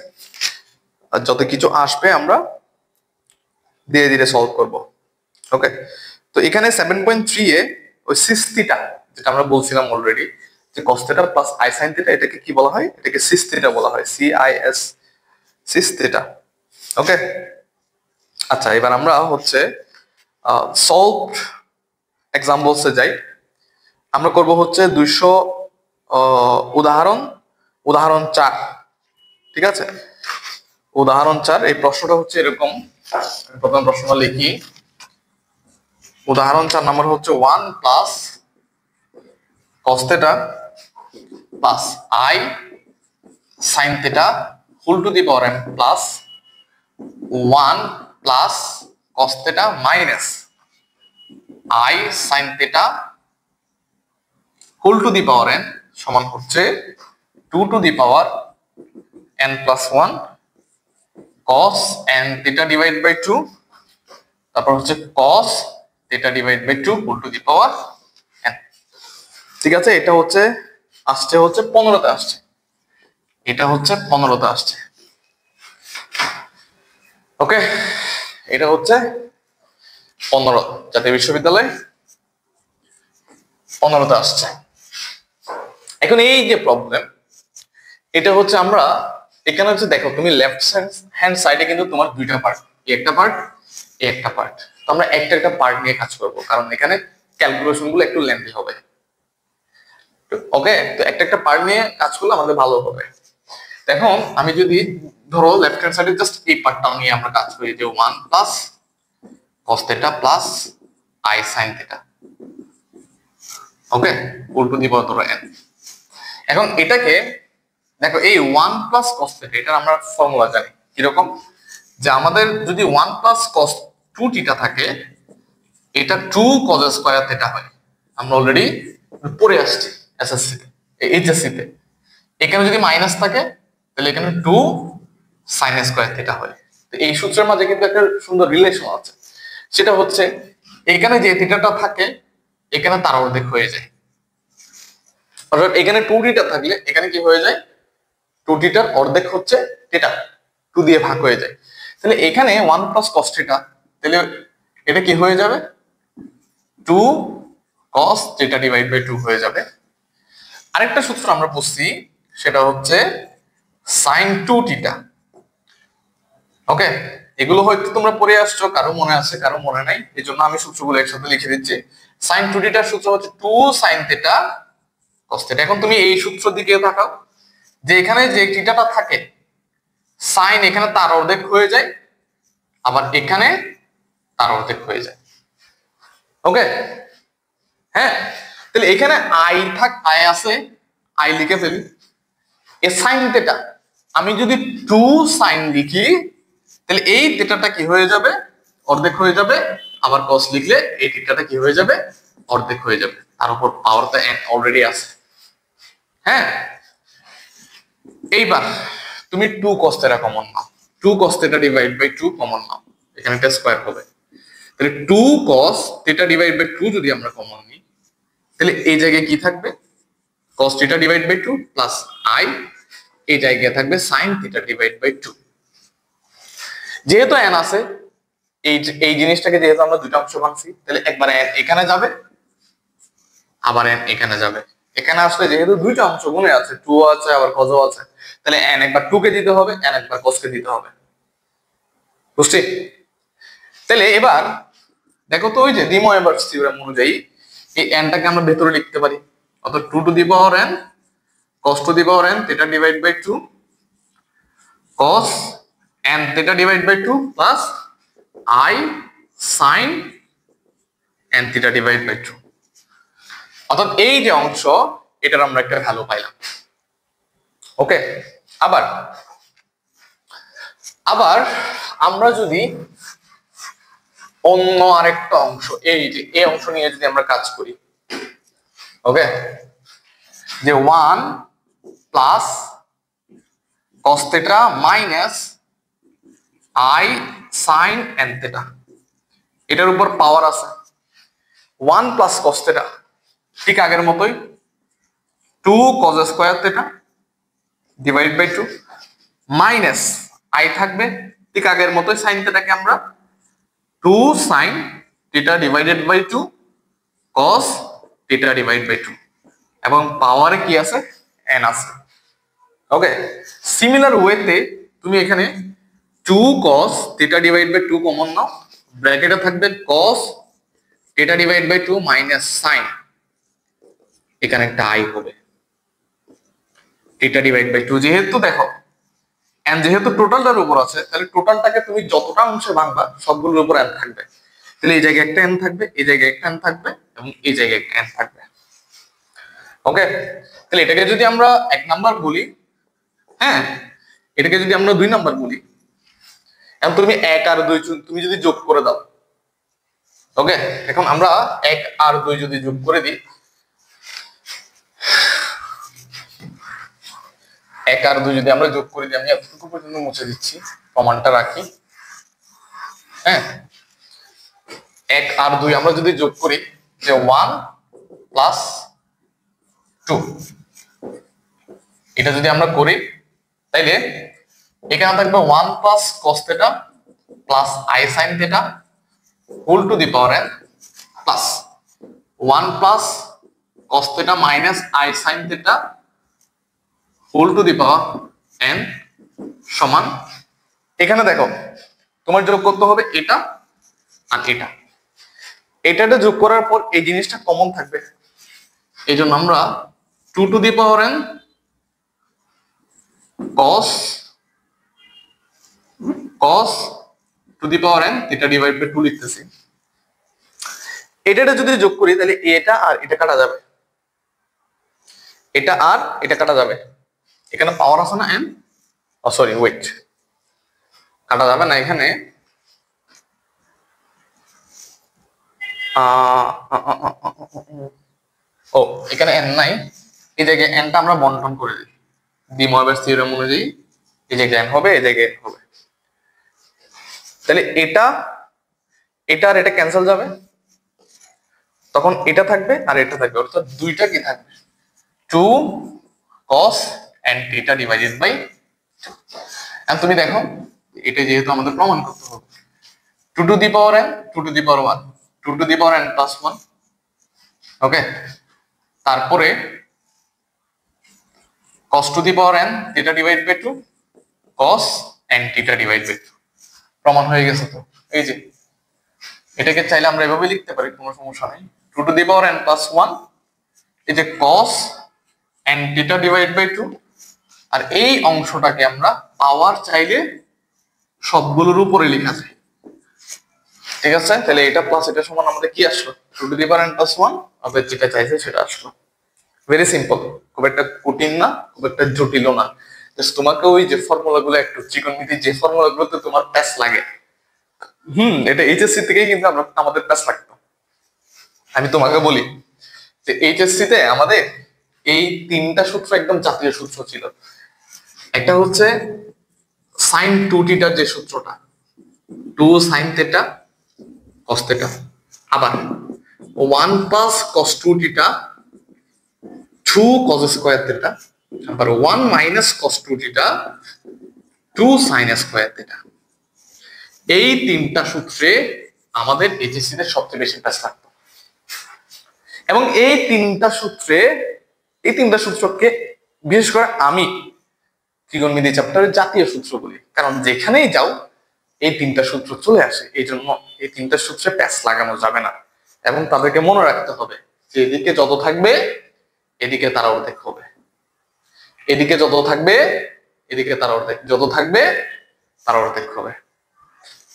আর যত কিছু আসবে আমরা ধীরে ধীরে সলভ করব। ওকে, তো এখানে 7.3 এ ওই সিস থিটা, যেটা আমরা বলছিলাম অলরেডি, যে cos θ প্লাস i sin θ, এটাকে কি বলা হয়? এটাকে সিস থিটা বলা হয়, CIS, সিস থিটা। ওকে, আচ্ছা, এবার আমরা হচ্ছে সলভ এক্সাম্পলসে যাই। আমরা করব হচ্ছে 200 উদাহরণ 4, ঠিক আছে? উদাহরণ 4, এই প্রশ্নটা হচ্ছে এরকম। প্রথম প্রশ্নটা লিখি, উদাহরণ 4 নম্বর হচ্ছে 1 plus cos theta plus i sin theta whole to the power n plus 1 plus cos theta minus i sin theta whole to the power n সমান হচ্ছে 2 to the power n plus 1 cos n theta divide by 2, তারপর হচ্ছে cos theta divide by 2 whole to the power n। ঠিক আছে, এটা হচ্ছে আসছে হচ্ছে 15তে আসছে, এটা হচ্ছে 15তে আসছে। ওকে, এটা হচ্ছে 15 জাতীয় বিশ্ববিদ্যালয় 15তে আসছে। এখন এই যে প্রবলেম, এটা হচ্ছে আমরা এখানে হচ্ছে দেখো তুমি লেফট হ্যান্ড সাইডে কিন্তু তোমার দুইটা পার্ট, একটা পার্ট একটা পার্ট। তো আমরা একটা একটা পার্ট নিয়ে কাজ করব, কারণ এখানে ক্যালকুলেশন গুলো একটু লেন্থি হবে। ওকে, তো একটা একটা পার্ট নিয়ে কাজ করলে আমাদের ভালো হবে। এখন আমি যদি ধরো লেফট হ্যান্ড সাইডে জাস্ট এই পার্টটা নিয়ে আমরা কাজ করি, যে 1 plus cos theta plus i sin theta, okay, whole to the power n। এখন এটাকে দেখো, এই 1 প্লাস cos theta এটার আমরা ফর্মুলা জানি কিরকম, যে আমাদের যদি 1 প্লাস cos 2 theta থাকে, এটা 2 cos স্কয়ার theta হয়। আমরা অলরেডি পড়ে আসছি এসএসসি তে, এইচএসসি তে। এখানে যদি মাইনাস থাকে তাহলে এখানে 2 sin স্কয়ার theta হয়। তো এই সূত্রের মাঝে কিন্তু একটা সুন্দর রিলেশন আছে, সেটা হচ্ছে এখানে যে থিটাটা থাকে এখানে তার অর্ধেক হয়ে যায়। অর্থাৎ এখানে 2 থিটা থাকলে এখানে কি হয়ে যায়, 2 থিটার অর্ধেক হচ্ছে থিটা, 2 দিয়ে ভাগ হয়ে যায়। তাহলে এখানে 1 প্লাস cos থিটা, তাহলে এটা কি হয়ে যাবে, 2 cos থিটা ডিভাইড বাই 2 হয়ে যাবে। আরেকটা সূত্র আমরা বুঝছি, সেটা হচ্ছে sin 2 থিটা। ওকে, এগুলো হয়তো তোমরা পড়ে আসছো, কারো মনে আছে কারো মনে নাই, এজন্য আমি সূত্রগুলো একসাথে লিখে দিচ্ছি। sin 2 থিটার সূত্র হচ্ছে 2 sin থিটা cos থিটা। এখন তুমি এই সূত্র দিকে তাকাও, যে এখানে যে থিটাটা থাকে sin এখানে তার অর্ধেক হয়ে যায়, আবার এখানে তার অর্ধেক হয়ে যায়। ওকে, হ্যাঁ, তাহলে এখানে i আছে, i লিখে ফেলি। এই sin থিটা আমি যদি 2 sin লিখি, তাহলে এই থিটাটা কি হয়ে যাবে, অর্ধেক হয়ে যাবে। আবার cos লিখলে এই থিটাটা কি হয়ে যাবে, অর্ধেক হয়ে যাবে। তার উপর পাওয়ার তো n অলরেডি আছে। হ্যাঁ, এইবার তুমি 2 cos থিটা কমন নাও, 2 cos theta divide by 2 common নাও, এখানে এটা স্কয়ার হবে। তাহলে 2 cos থিটা ডিভাইড বাই 2 যদি আমরা কমন নিই, তাহলে এই জায়গায় কি থাকবে, cos theta divide by 2 plus i, এই জায়গায় থাকবে sin থিটা ডিভাইড বাই 2। যেহেতু n আছে, এই জিনিসটাকে যেহেতু আমরা দুটো অংশ ভাঙছি, তাহলে একবার n এখানে যাবে, আবার n এখানে যাবে। এখানে আসলে যেহেতু দুইটা অংশ গুণে আছে, 2 আছে আবার cos ও আছে, তাহলে n একবার 2 কে দিতে হবে, n একবার cos কে দিতে হবে। বুঝছি? তাহলে এবার দেখো তো, ওই যে ডি মোয়েবার্স থিওরেম অনুযায়ী এই n টাকে আমরা ভেতরে লিখতে পারি, অর্থাৎ 2 to the power n cos to the power n theta divide by 2 cos n theta divide by 2 plus i sin n theta divide by 2। অর্থাৎ এই যে অংশ, এটার আমরা একটা ভ্যালু পাইলাম। ওকে, আবার আমরা যদি অন্য আরেকটা অংশ, এই যে এই অংশ নিয়ে যদি আমরা কাজ করি, ওকে, যে 1 প্লাস cos থিটা minus i sin n theta, এটার উপর পাওয়ার আছে 1 প্লাস cos থিটা, ঠিক আগের মতোই 2 cos square theta divide by 2 minus i থাকবে ঠিক আগের মতোই sin থিটাকে আমরা 2 sin theta divided by 2 cos theta divide by 2, এবং পাওয়ারে কি আছে, n আছে। ওকে, সিমিলার ওয়েতে তুমি এখানে 2 cos theta divide by 2 common নাও, ব্র্যাকেটে থাকবে cos theta divide by 2 minus sin, এখানে একটা i হবে থিটা ডিভাইড বাই 2। যেহেতু দেখো n যেহেতু টোটালটার উপর আছে, তাহলে টোটালটাকে তুমি যতটা অংশে ভাঙবা সবগুলোর উপর n থাকবে। তাহলে এই জায়গায় একটা n থাকবে, এই জায়গায় একটা n থাকবে এবং এই জায়গায় একটা n থাকবে। ওকে, তাহলে এটাকে যদি আমরা 1 নাম্বার বলি, হ্যাঁ এটাকে যদি আমরা 2 নাম্বার বলি, এখন তুমি 1 আর 2 তুমি যদি যোগ করে দাও, ওকে এখন আমরা 1 আর 2 যদি যোগ করে দিই, 1 আর 2 যদি আমরা যোগ করে দিই, আমি এতটুকু পর্যন্ত মুছে দিচ্ছি, প্রমাণটা রাখি। হ্যাঁ 1 আর 2 আমরা যদি যোগ করি যে 1 প্লাস 2, এটা যদি আমরা করি তাইলে এখানে থাকবে 1 plus cos theta plus i sin theta whole to the power n plus 1 plus cos থিটা minus i sin theta whole to the power n সমান, এখানে দেখো তোমার যোগ করতে হবে এটা আর এটাতে যোগ করার পর এই জিনিসটা কমন থাকবে, এই জন্য আমরা 2 to the power n cos to the power n theta divide by 2 লিখতেছি। এটাতে যদি যোগ করি তাহলে এটা আর এটা কাটা যাবে, এটা আর এটা কাটা যাবে, এখানে পাওয়ার আছে না n, ও সরি ওয়েট, কাটা যাবে না এখানে, ও এখানে n নাই, এই জায়গায় n টা আমরা বন্টন করে দিই, ডি ময়বার্স থিওরেম অনুযায়ী এই জায়গায় n হবে, এই জায়গায় n হবে, তাহলে এটা আর এটা ক্যান্সেল যাবে, তখন এটা থাকবে আর এটা থাকবে, অর্থাৎ দুইটা কি থাকবে 2 cos and theta divided by 2। এখন তুমি দেখো এটা যেহেতু আমাদের প্রমাণ করতে হবে, 2 to the power n 2 to the power 1 2 to the power n plus 1, ওকে তারপরে cos to the power n theta divided by 2 cos and theta divided by 2, প্রমাণ হয়ে গেছে। তো এই যে এটাকে চাইলে আমরা এভাবে লিখতে পারি, কোনো সমস্যা নেই, 2 to the power n plus 1, এই যে cos and theta divided by 2, আর এই অংশটাকে আমরা পাওয়ার চাইলে সবগুলোর উপরে লেখা যায়, ঠিক আছে, তাহলে এটা প্লাস এটা সমান আমাদের কি আসলো 2 to the power n plus 1, আমাদের যেটা চাইছে সেটা আসলো। ভেরি সিম্পল, খুব একটা কঠিন না, খুব একটা জটিলও না, জাস্ট তোমাকে ওই যে ফর্মুলাগুলো একটু ত্রিকোণমিতির যে ফর্মুলাগুলোতে তোমার প্যাচ লাগে, এটা এইচএসসি থেকেই কিন্তু আমাদের প্যাচ লাগতো। আমি তোমাকে বলি যে এইচএসসি তে আমাদের এই 3টা সূত্র একদম জাতীয় সূত্র ছিল, একটা হচ্ছে sin 2 থিটার যে সূত্রটা 2 sin থিটা cos থিটা, আবার 1 plus cos 2 theta 2 cos square theta, আবার 1 minus cos 2 theta 2 sin square theta. এই 3টা সূত্রে আমাদের এইচএসসি তে সবচেয়ে বেশি প্যাচ লাগতো, এবং এই 3টা সূত্রকে বিশেষ করে আমি ত্রিকোণমিতি চ্যাপ্টারের জাতীয় সূত্র বলি, কারণ যেখানেই যাও এই 3টা সূত্র চলে আসে, এই জন্য এই 3টা সূত্রে প্যাচ লাগানো যাবে না, এবং তাদেরকে মনে রাখতে হবে যে এদিকে যত থাকবে এদিকে তার অর্ধেক হবে, এদিকে যত থাকবে এদিকে তার অর্ধেক, যত থাকবে তার অর্ধেক হবে,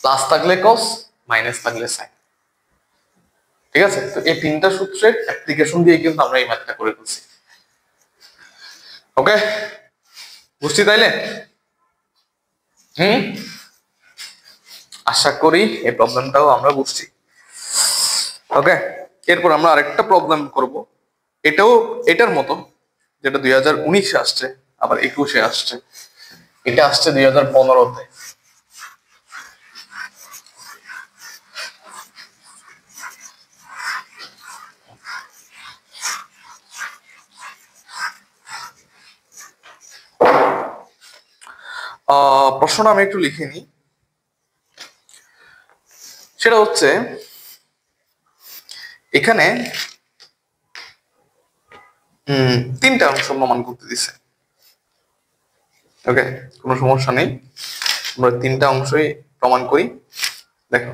প্লাস থাকলে cos মাইনাস থাকলে sin, ঠিক আছে। তো এই 3টা সূত্রের অ্যাপ্লিকেশন দিয়ে কিন্তু আমরা এই ম্যাথটা করে ফেলছি, ওকে বুঝছি তাইলে? আশা করি এই প্রবলেমটাও আমরা বুঝছি, ওকে। এরপর আমরা আরেকটা প্রবলেম করব, এটার মতো, যেটা 2019-এ আসছে, আবার 21-এ আসছে, এটা আসছে 2015-তে। প্রশ্নটা আমি একটু লিখে নিই, সেটা হচ্ছে এখানে 3টা অংশ প্রমাণ করতে দিছে, ওকে কোনো সমস্যা নেই, আমরা 3টা অংশই প্রমাণ করি। দেখো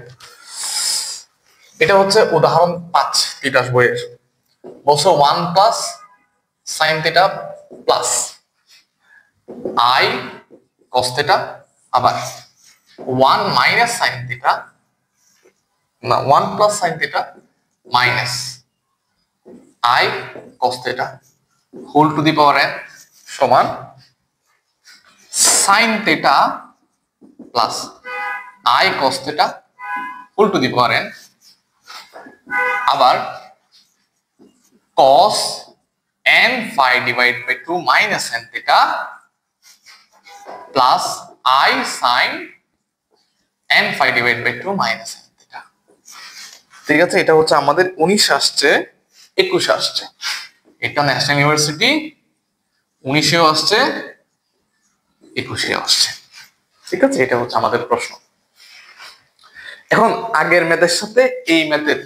এটা হচ্ছে উদাহরণ 5 তিতাস বইয়ের, বলছো 1 plus sin theta plus i cos theta, আবার 1 মাইনাস sin থিটা না 1 plus sine theta minus i cos theta whole to the power n সমান sine theta plus i cos theta whole to the power n আবার cos n phi divided by 2 minus n theta plus I sin n phi divided by 2 minus n theta। ঠিক আছে, এটা হচ্ছে আমাদের 19 আসছে 21 আসছে, এটা ন্যাশনাল ইউনিভার্সিটি 19এও আসছে 21এও আসছে। ঠিক আছে, এটা হচ্ছে আমাদের প্রশ্ন। এখন আগের ম্যাথের সাথে এই ম্যাথের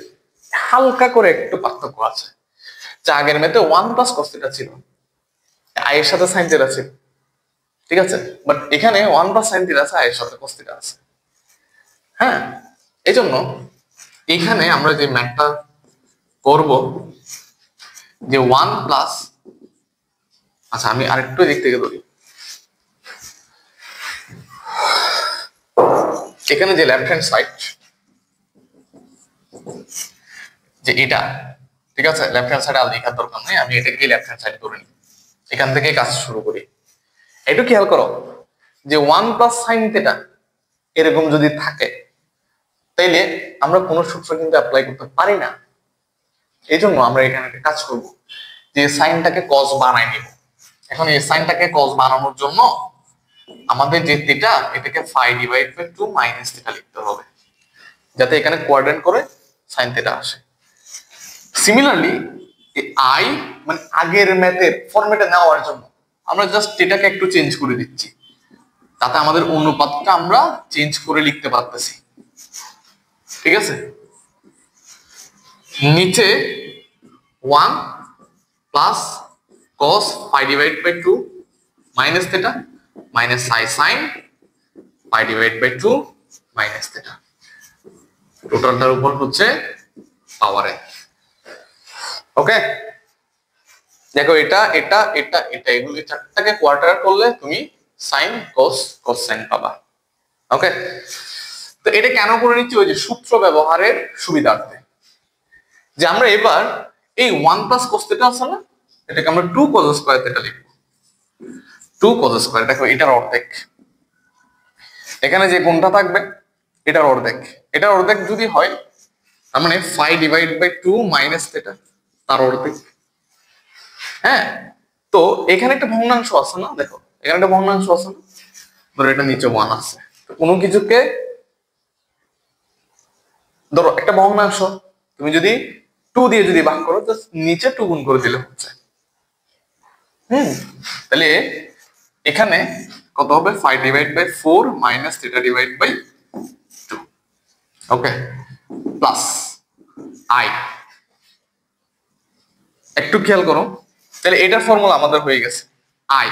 হালকা করে একটু পার্থক্য আছে। যা আগের ম্যাথে 1 প্লাস cos থিটা ছিল, আই এর সাথে sin থিটা ছিল। ঠিক আছে, বাট এখানে 1 প্লাস sin থিটা আছে, আই এর সাথে cos থিটা আছে। হ্যাঁ, এইজন্য এখানে আমরা যে ম্যাথটা করব যে 1 প্লাস, আচ্ছা আমি আরেকটু দিক থেকে ধরি, এখানে যে লেফট হ্যান্ড সাইড যে এটা, ঠিক আছে, লেফট হ্যান্ড সাইড আর লেখার দরকার নেই, আমি এটাকে লেফট হ্যান্ড সাইড ধরে নিই, এখান থেকে কাজ শুরু করি। একটু খেয়াল করো যে 1 প্লাস সাইন থিটা এরকম যদি থাকে তাইলে আমরা কোনো সূত্র কিন্তু অ্যাপ্লাই করতে পারি না। এই জন্য আমরা এখানে একটা কাজ করব যে সাইনটাকে কস বানাই নিব। এখন এই সাইনটাকে কস বানানোর জন্য আমাদের যে থিটা এটাকে phi divide by 2 minus theta লিখতে হবে, যাতে এখানে কোয়াড্রেন্ট করে সাইন থিটা আসে। সিমিলারলি আই মানে আগের ম্যাথের ফরম্যাটে নেওয়ার জন্য আমরা জাস্ট থিটাকে একটু চেঞ্জ করে দিচ্ছি, তাতে আমাদের অনুপাতটা আমরা চেঞ্জ করে লিখতে পারতেছি। ঠিক আছে, নিচে 1 plus cos phi divided by 2 minus theta minus psi sin phi divided by 2 minus theta, টোটালটার উপর হচ্ছে পাওয়ার n। ওকে, দেখো এটা এটা এটা এটা এগুলো চারটাকে কোয়ার্টার করলে তুমি sin cos cos sin পাবা। ওকে, তো এটা কেন করে নিচ্ছি, ওই যে সূত্র ব্যবহারের সুবিধার্থে, যে আমরা এবার এই 1 প্লাস cos থিটা আছে না, এটাকে আমরা 2 cos স্কয়ার থিটা লিখব। 2 cos স্কয়ার, দেখো এটার অর্ধেক, এখানে যে কোণটা থাকবে এটার অর্ধেক, এটার অর্ধেক যদি হয় তার মানে phi divide by 2 minus theta তার অর্ধেক। হ্যাঁ, তো এখানে একটা ভগ্নাংশ আছে না, দেখো এখানে একটা ভগ্নাংশ আছে না, ধরো এটা নিচে 1 আছে, তো কোনো কিছুকে ধরো একটা ভগ্নাংশ তুমি যদি 2 দিয়ে যদি ভাগ করো, জাস্ট নিচে 2 গুণ করে দিলে হচ্ছে। তাহলে এখানে কত হবে, 5 divide by 4 minus theta divide by 2। Okay, plus i, একটু খেয়াল করো, তাহলে এটার ফর্মুলা আমাদের হয়ে গেছে আই।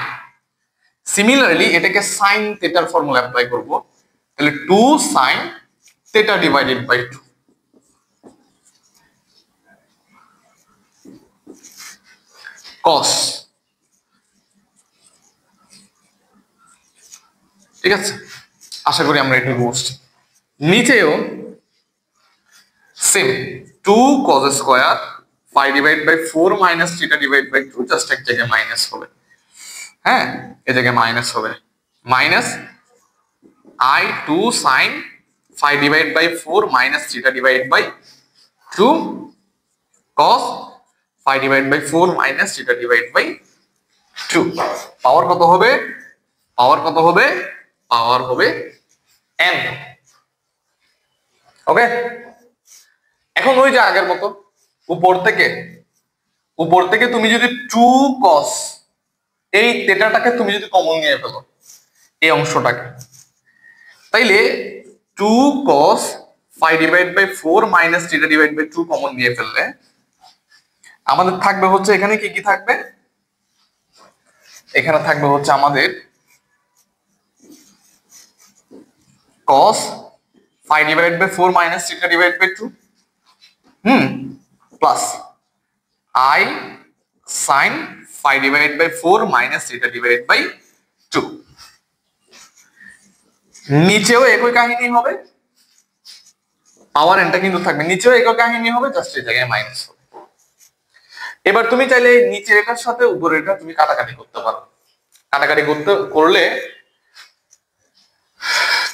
সিমিলারলি এটাকে সাইন থিটার ফর্মুলা অ্যাপ্লাই করব, তাহলে 2 sine theta divided by 2 cos। ঠিক আছে, আশা করি আমরা এটা বুঝছি। নিচেও same 2 cos square 5 divide by 4 minus theta divide by 2, just এক জায়গায় মাইনাস হবে। হ্যাঁ, এই জায়গায় মাইনাস হবে, minus i 2 sin 5 divide by 4 minus theta divide by 2 cos 5 divide by 4 minus theta divide by 2। Power কত হবে, পাওয়ার কত হবে, পাওয়ার হবে n। ওকে, এখন ওই যে আগের মতো উপর থেকে তুমি যদি 2 cos এই থিটাটাকে তুমি যদি কমন নিয়ে ফেলো এই অংশটাকে, তাইলে 2 cos 5 divide by 4 minus theta divide by 2 common নিয়ে ফেললে আমাদের থাকবে হচ্ছে, এখানে কি কি থাকবে, এখানে থাকবে হচ্ছে আমাদের cos 5 divide by 4 minus theta divide by 2 plus i sin 5 divide by 4 minus theta divide by 2। নিচেও একই কাহিনী হবে, পাওয়ার এনটা কিন্তু থাকবে, নিচেও একই কাহিনী হবে, জাস্ট এই জায়গায় মাইনাস হবে। এবার তুমি চাইলে নিচের এটার সাথে উপরের এটা তুমি কাটাকাটি করতে পারো। কাটাকাটি করলে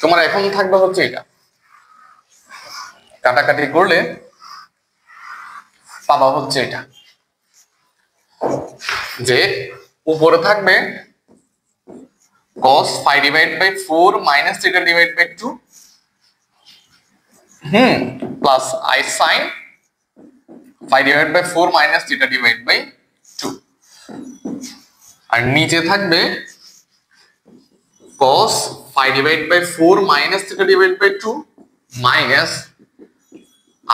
তোমার এখন থাকবে হচ্ছে এটা, কাটাকাটি করলে পাবা হচ্ছে এটা, যে উপরে থাকবে cos phi divided by 4 minus theta divided by 2 plus I sin phi divided by 4 minus theta divided by 2, আর নিচে থাকবে cos phi divided by 4 minus theta divided by 2 minus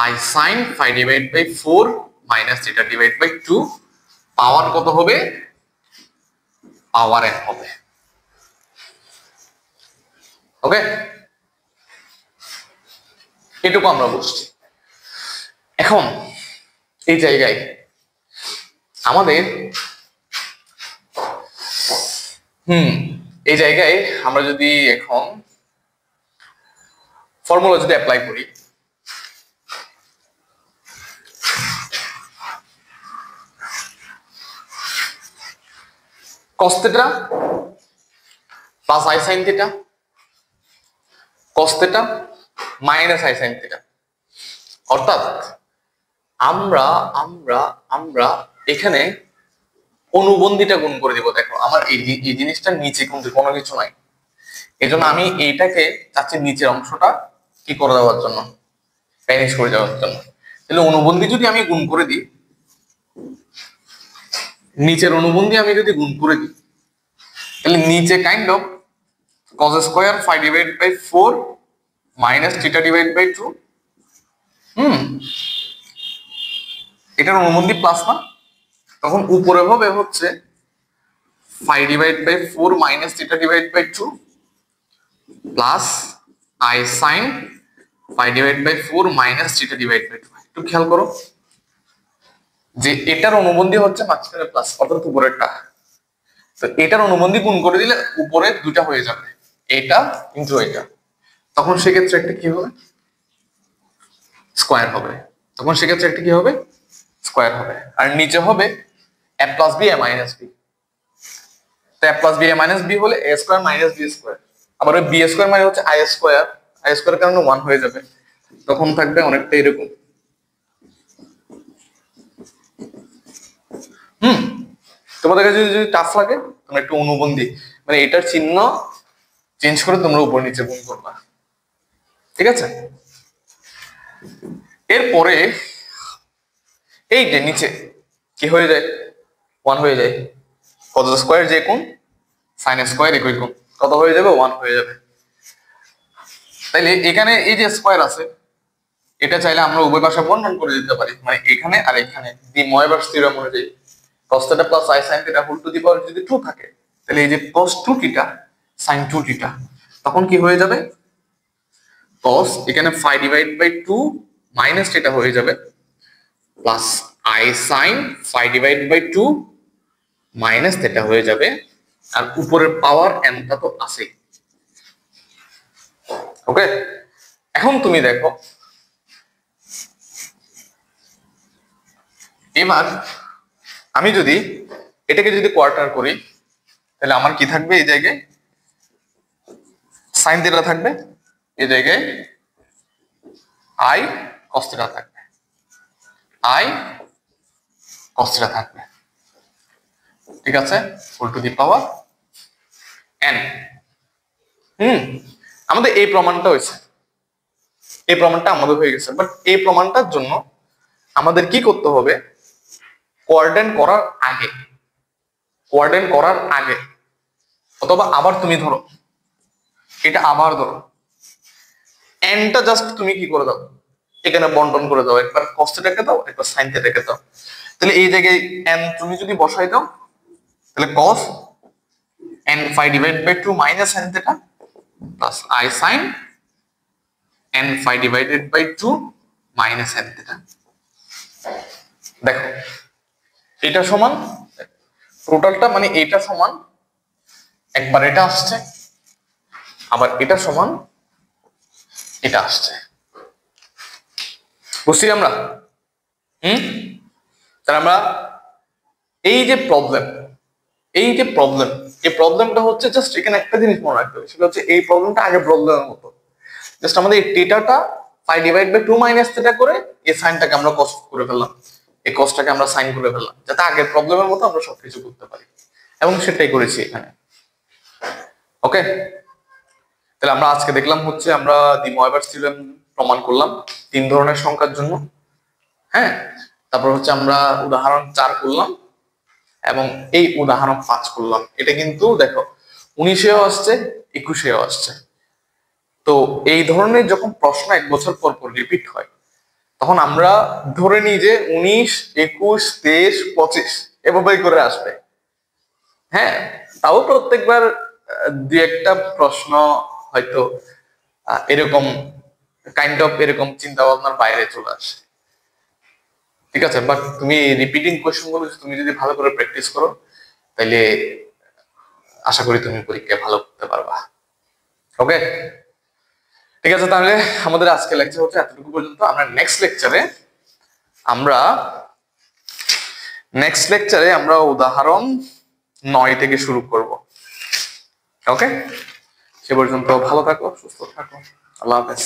I sin phi divided by 4 minus theta divided by 2, power কত হবে? পাওয়ার n হবে। ওকে, এটুকু আমরা বুঝছি। এখন এই জায়গায় আমাদের এই জায়গায় আমরা যদি এখন ফর্মুলা যদি অ্যাপ্লাই করি, cos theta plus I sin theta, cos theta minus I sin theta, অর্থাৎ আমরা আমরা আমরা এখানে অনুবন্ধীটা গুণ করে দিব। দেখো আমার এই জিনিসটা নিচে কিন্তু কোনো কিছু নাই, এজন্য আমি এইটাকে চাচ্ছি নিচের অংশটা কি করে দেওয়ার জন্য, ভ্যানিশ করে দেওয়ার জন্য। তাহলে অনুবন্ধী যদি আমি গুণ করে দিই, নিচের অনুবন্ধী আমি যদি গুণ করে দিই, তাহলে নিচে kind of cos square phi divided by 4 minus theta divided by 2, এটার অনুবন্ধী প্লাস না, তখন উপরে হবে হচ্ছে phi divided by 4 minus theta divided by 2 plus I sin phi divided by 4 minus theta divided by 2। একটু খেয়াল করো যে এটার অনুবন্ধী হচ্ছে মাঝখানে প্লাস, অর্থাৎ উপরেরটা, তো এটার অনুবন্ধী গুণ করে দিলে উপরে দুটা হয়ে যাবে, এটা ইনটু এটা, তখন সেক্ষেত্রে একটা কি হবে? স্কয়ার হবে। তখন সেক্ষেত্রে একটা কি হবে? স্কয়ার হবে। আর নিচে হবে a plus b a minus b, তো a plus b a minus b হলে a square minus b square, আবার ওই b স্কয়ার মানে হচ্ছে i স্কয়ার, i স্কয়ার কারণে 1 হয়ে যাবে, তখন থাকবে অনেকটা এরকম। তোমাদের কাছে যদি টাফ লাগে তোমরা একটু অনুবন্ধী মানে এটার চিহ্ন চেঞ্জ করে তোমরা উপর নিচে গুণ করবা, ঠিক আছে? এরপরে এই যে নিচে কি হয়ে যায়? 1 হয়ে যায়। cos স্কয়ার যে কোণ sin স্কয়ার একই কোণ, কত হয়ে যাবে? 1 হয়ে যাবে। তাইলে এখানে এই যে স্কয়ার আছে, এটা চাইলে আমরা উভয় পাশে বন্টন করে দিতে পারি, মানে এখানে আর এখানে দি ময়বার্স থিওরেম অনুযায়ী cos θ plus I sin θ whole to the power যদি 2 থাকে, তাহলে এই যে cos 2θ sin 2θ, তখন কি হয়ে যাবে? cos এখানে phi divided by 2 minus θ হয়ে যাবে plus I sin phi divided by 2 minus θ হয়ে যাবে, আর উপরের পাওয়ার n টা তো আছে। ওকে, এখন তুমি দেখো এবার আমি যদি এটাকে যদি কোয়ার্টার করি, তাহলে আমার কি থাকবে? এই জায়গায় sin θ থাকবে, এই জায়গায় I cos θ থাকবে, I cos θ থাকবে, ঠিক আছে? Whole to the power n। আমাদের এই প্রমাণটা হয়েছে, এই প্রমাণটা আমাদের হয়ে গেছে, বাট এই প্রমাণটার জন্য আমাদের কি করতে হবে? কোয়াড্রেন্ট করার আগে, কোয়াড্রেন্ট করার আগে অথবা আবার তুমি ধরো এটা, আবার ধরো nটা জাস্ট তুমি কি করে দাও? এখানে বন্টন করে দাও, একবার cos θ কে দাও, একবার sin θ কে দাও। তাহলে এই জায়গায় n তুমি যদি বসাই দাও, তাহলে cos n phi divided by 2 minus sin θ plus I sin n phi divided by 2 minus sin θ। দেখো এটা সমান টোটালটা, মানে এটা সমান একবার এটা আসছে, আবার এটা সমান এটা আসছে, বুঝছি আমরা? তাহলে আমরা এই যে প্রবলেম, এই প্রবলেমটা হচ্ছে জাস্ট এখানে একটা জিনিস মনে রাখতে হবে, সেটা হচ্ছে এই প্রবলেমটা আগে প্রবলেমের মতো, জাস্ট আমাদের এই থিটাটা pi divide by 2 minus theta করে এই সাইনটাকে আমরা কস করে ফেললাম, এই কসটাকে আমরা সাইন করে ফেললাম, যাতে আগের প্রবলেমের মতো আমরা সবকিছু করতে পারি, এবং সেটাই করেছি এখানে। ওকে, তাহলে আমরা আজকে দেখলাম হচ্ছে আমরা দি ময়বার্স থিওরেম প্রমাণ করলাম 3 ধরনের সংখ্যার জন্য। হ্যাঁ, তারপর হচ্ছে আমরা উদাহরণ 4 করলাম এবং এই উদাহরণ 5 করলাম। এটা কিন্তু দেখো 19-এও আসছে, 21-এও আসছে। তো এই ধরনের যখন প্রশ্ন 1 বছর পর পর রিপিট হয়, তখন আমরা ধরে নিই যে 19, 21, 23, 25 এভাবেই করে আসবে। হ্যাঁ, তাও প্রত্যেকবার দুই একটা প্রশ্ন হয়তো এরকম কাইন্ড অফ এরকম চিন্তা ভাবনার বাইরে চলে আসে। ঠিক আছে, বাট তুমি রিপিটিং কোয়েশ্চেন গুলো তুমি যদি ভালো করে প্র্যাকটিস করো, তাহলে আশা করি তুমি পরীক্ষায় ভালো করতে পারবা। ওকে, ঠিক আছে, তাহলে আমাদের আজকে লেকচার হচ্ছে এতটুকু পর্যন্ত। আমরা নেক্সট লেকচারে আমরা উদাহরণ 9 থেকে শুরু করব। ওকে, সে পর্যন্ত ভালো থাকো, সুস্থ থাকো, আল্লাহ হাফেজ।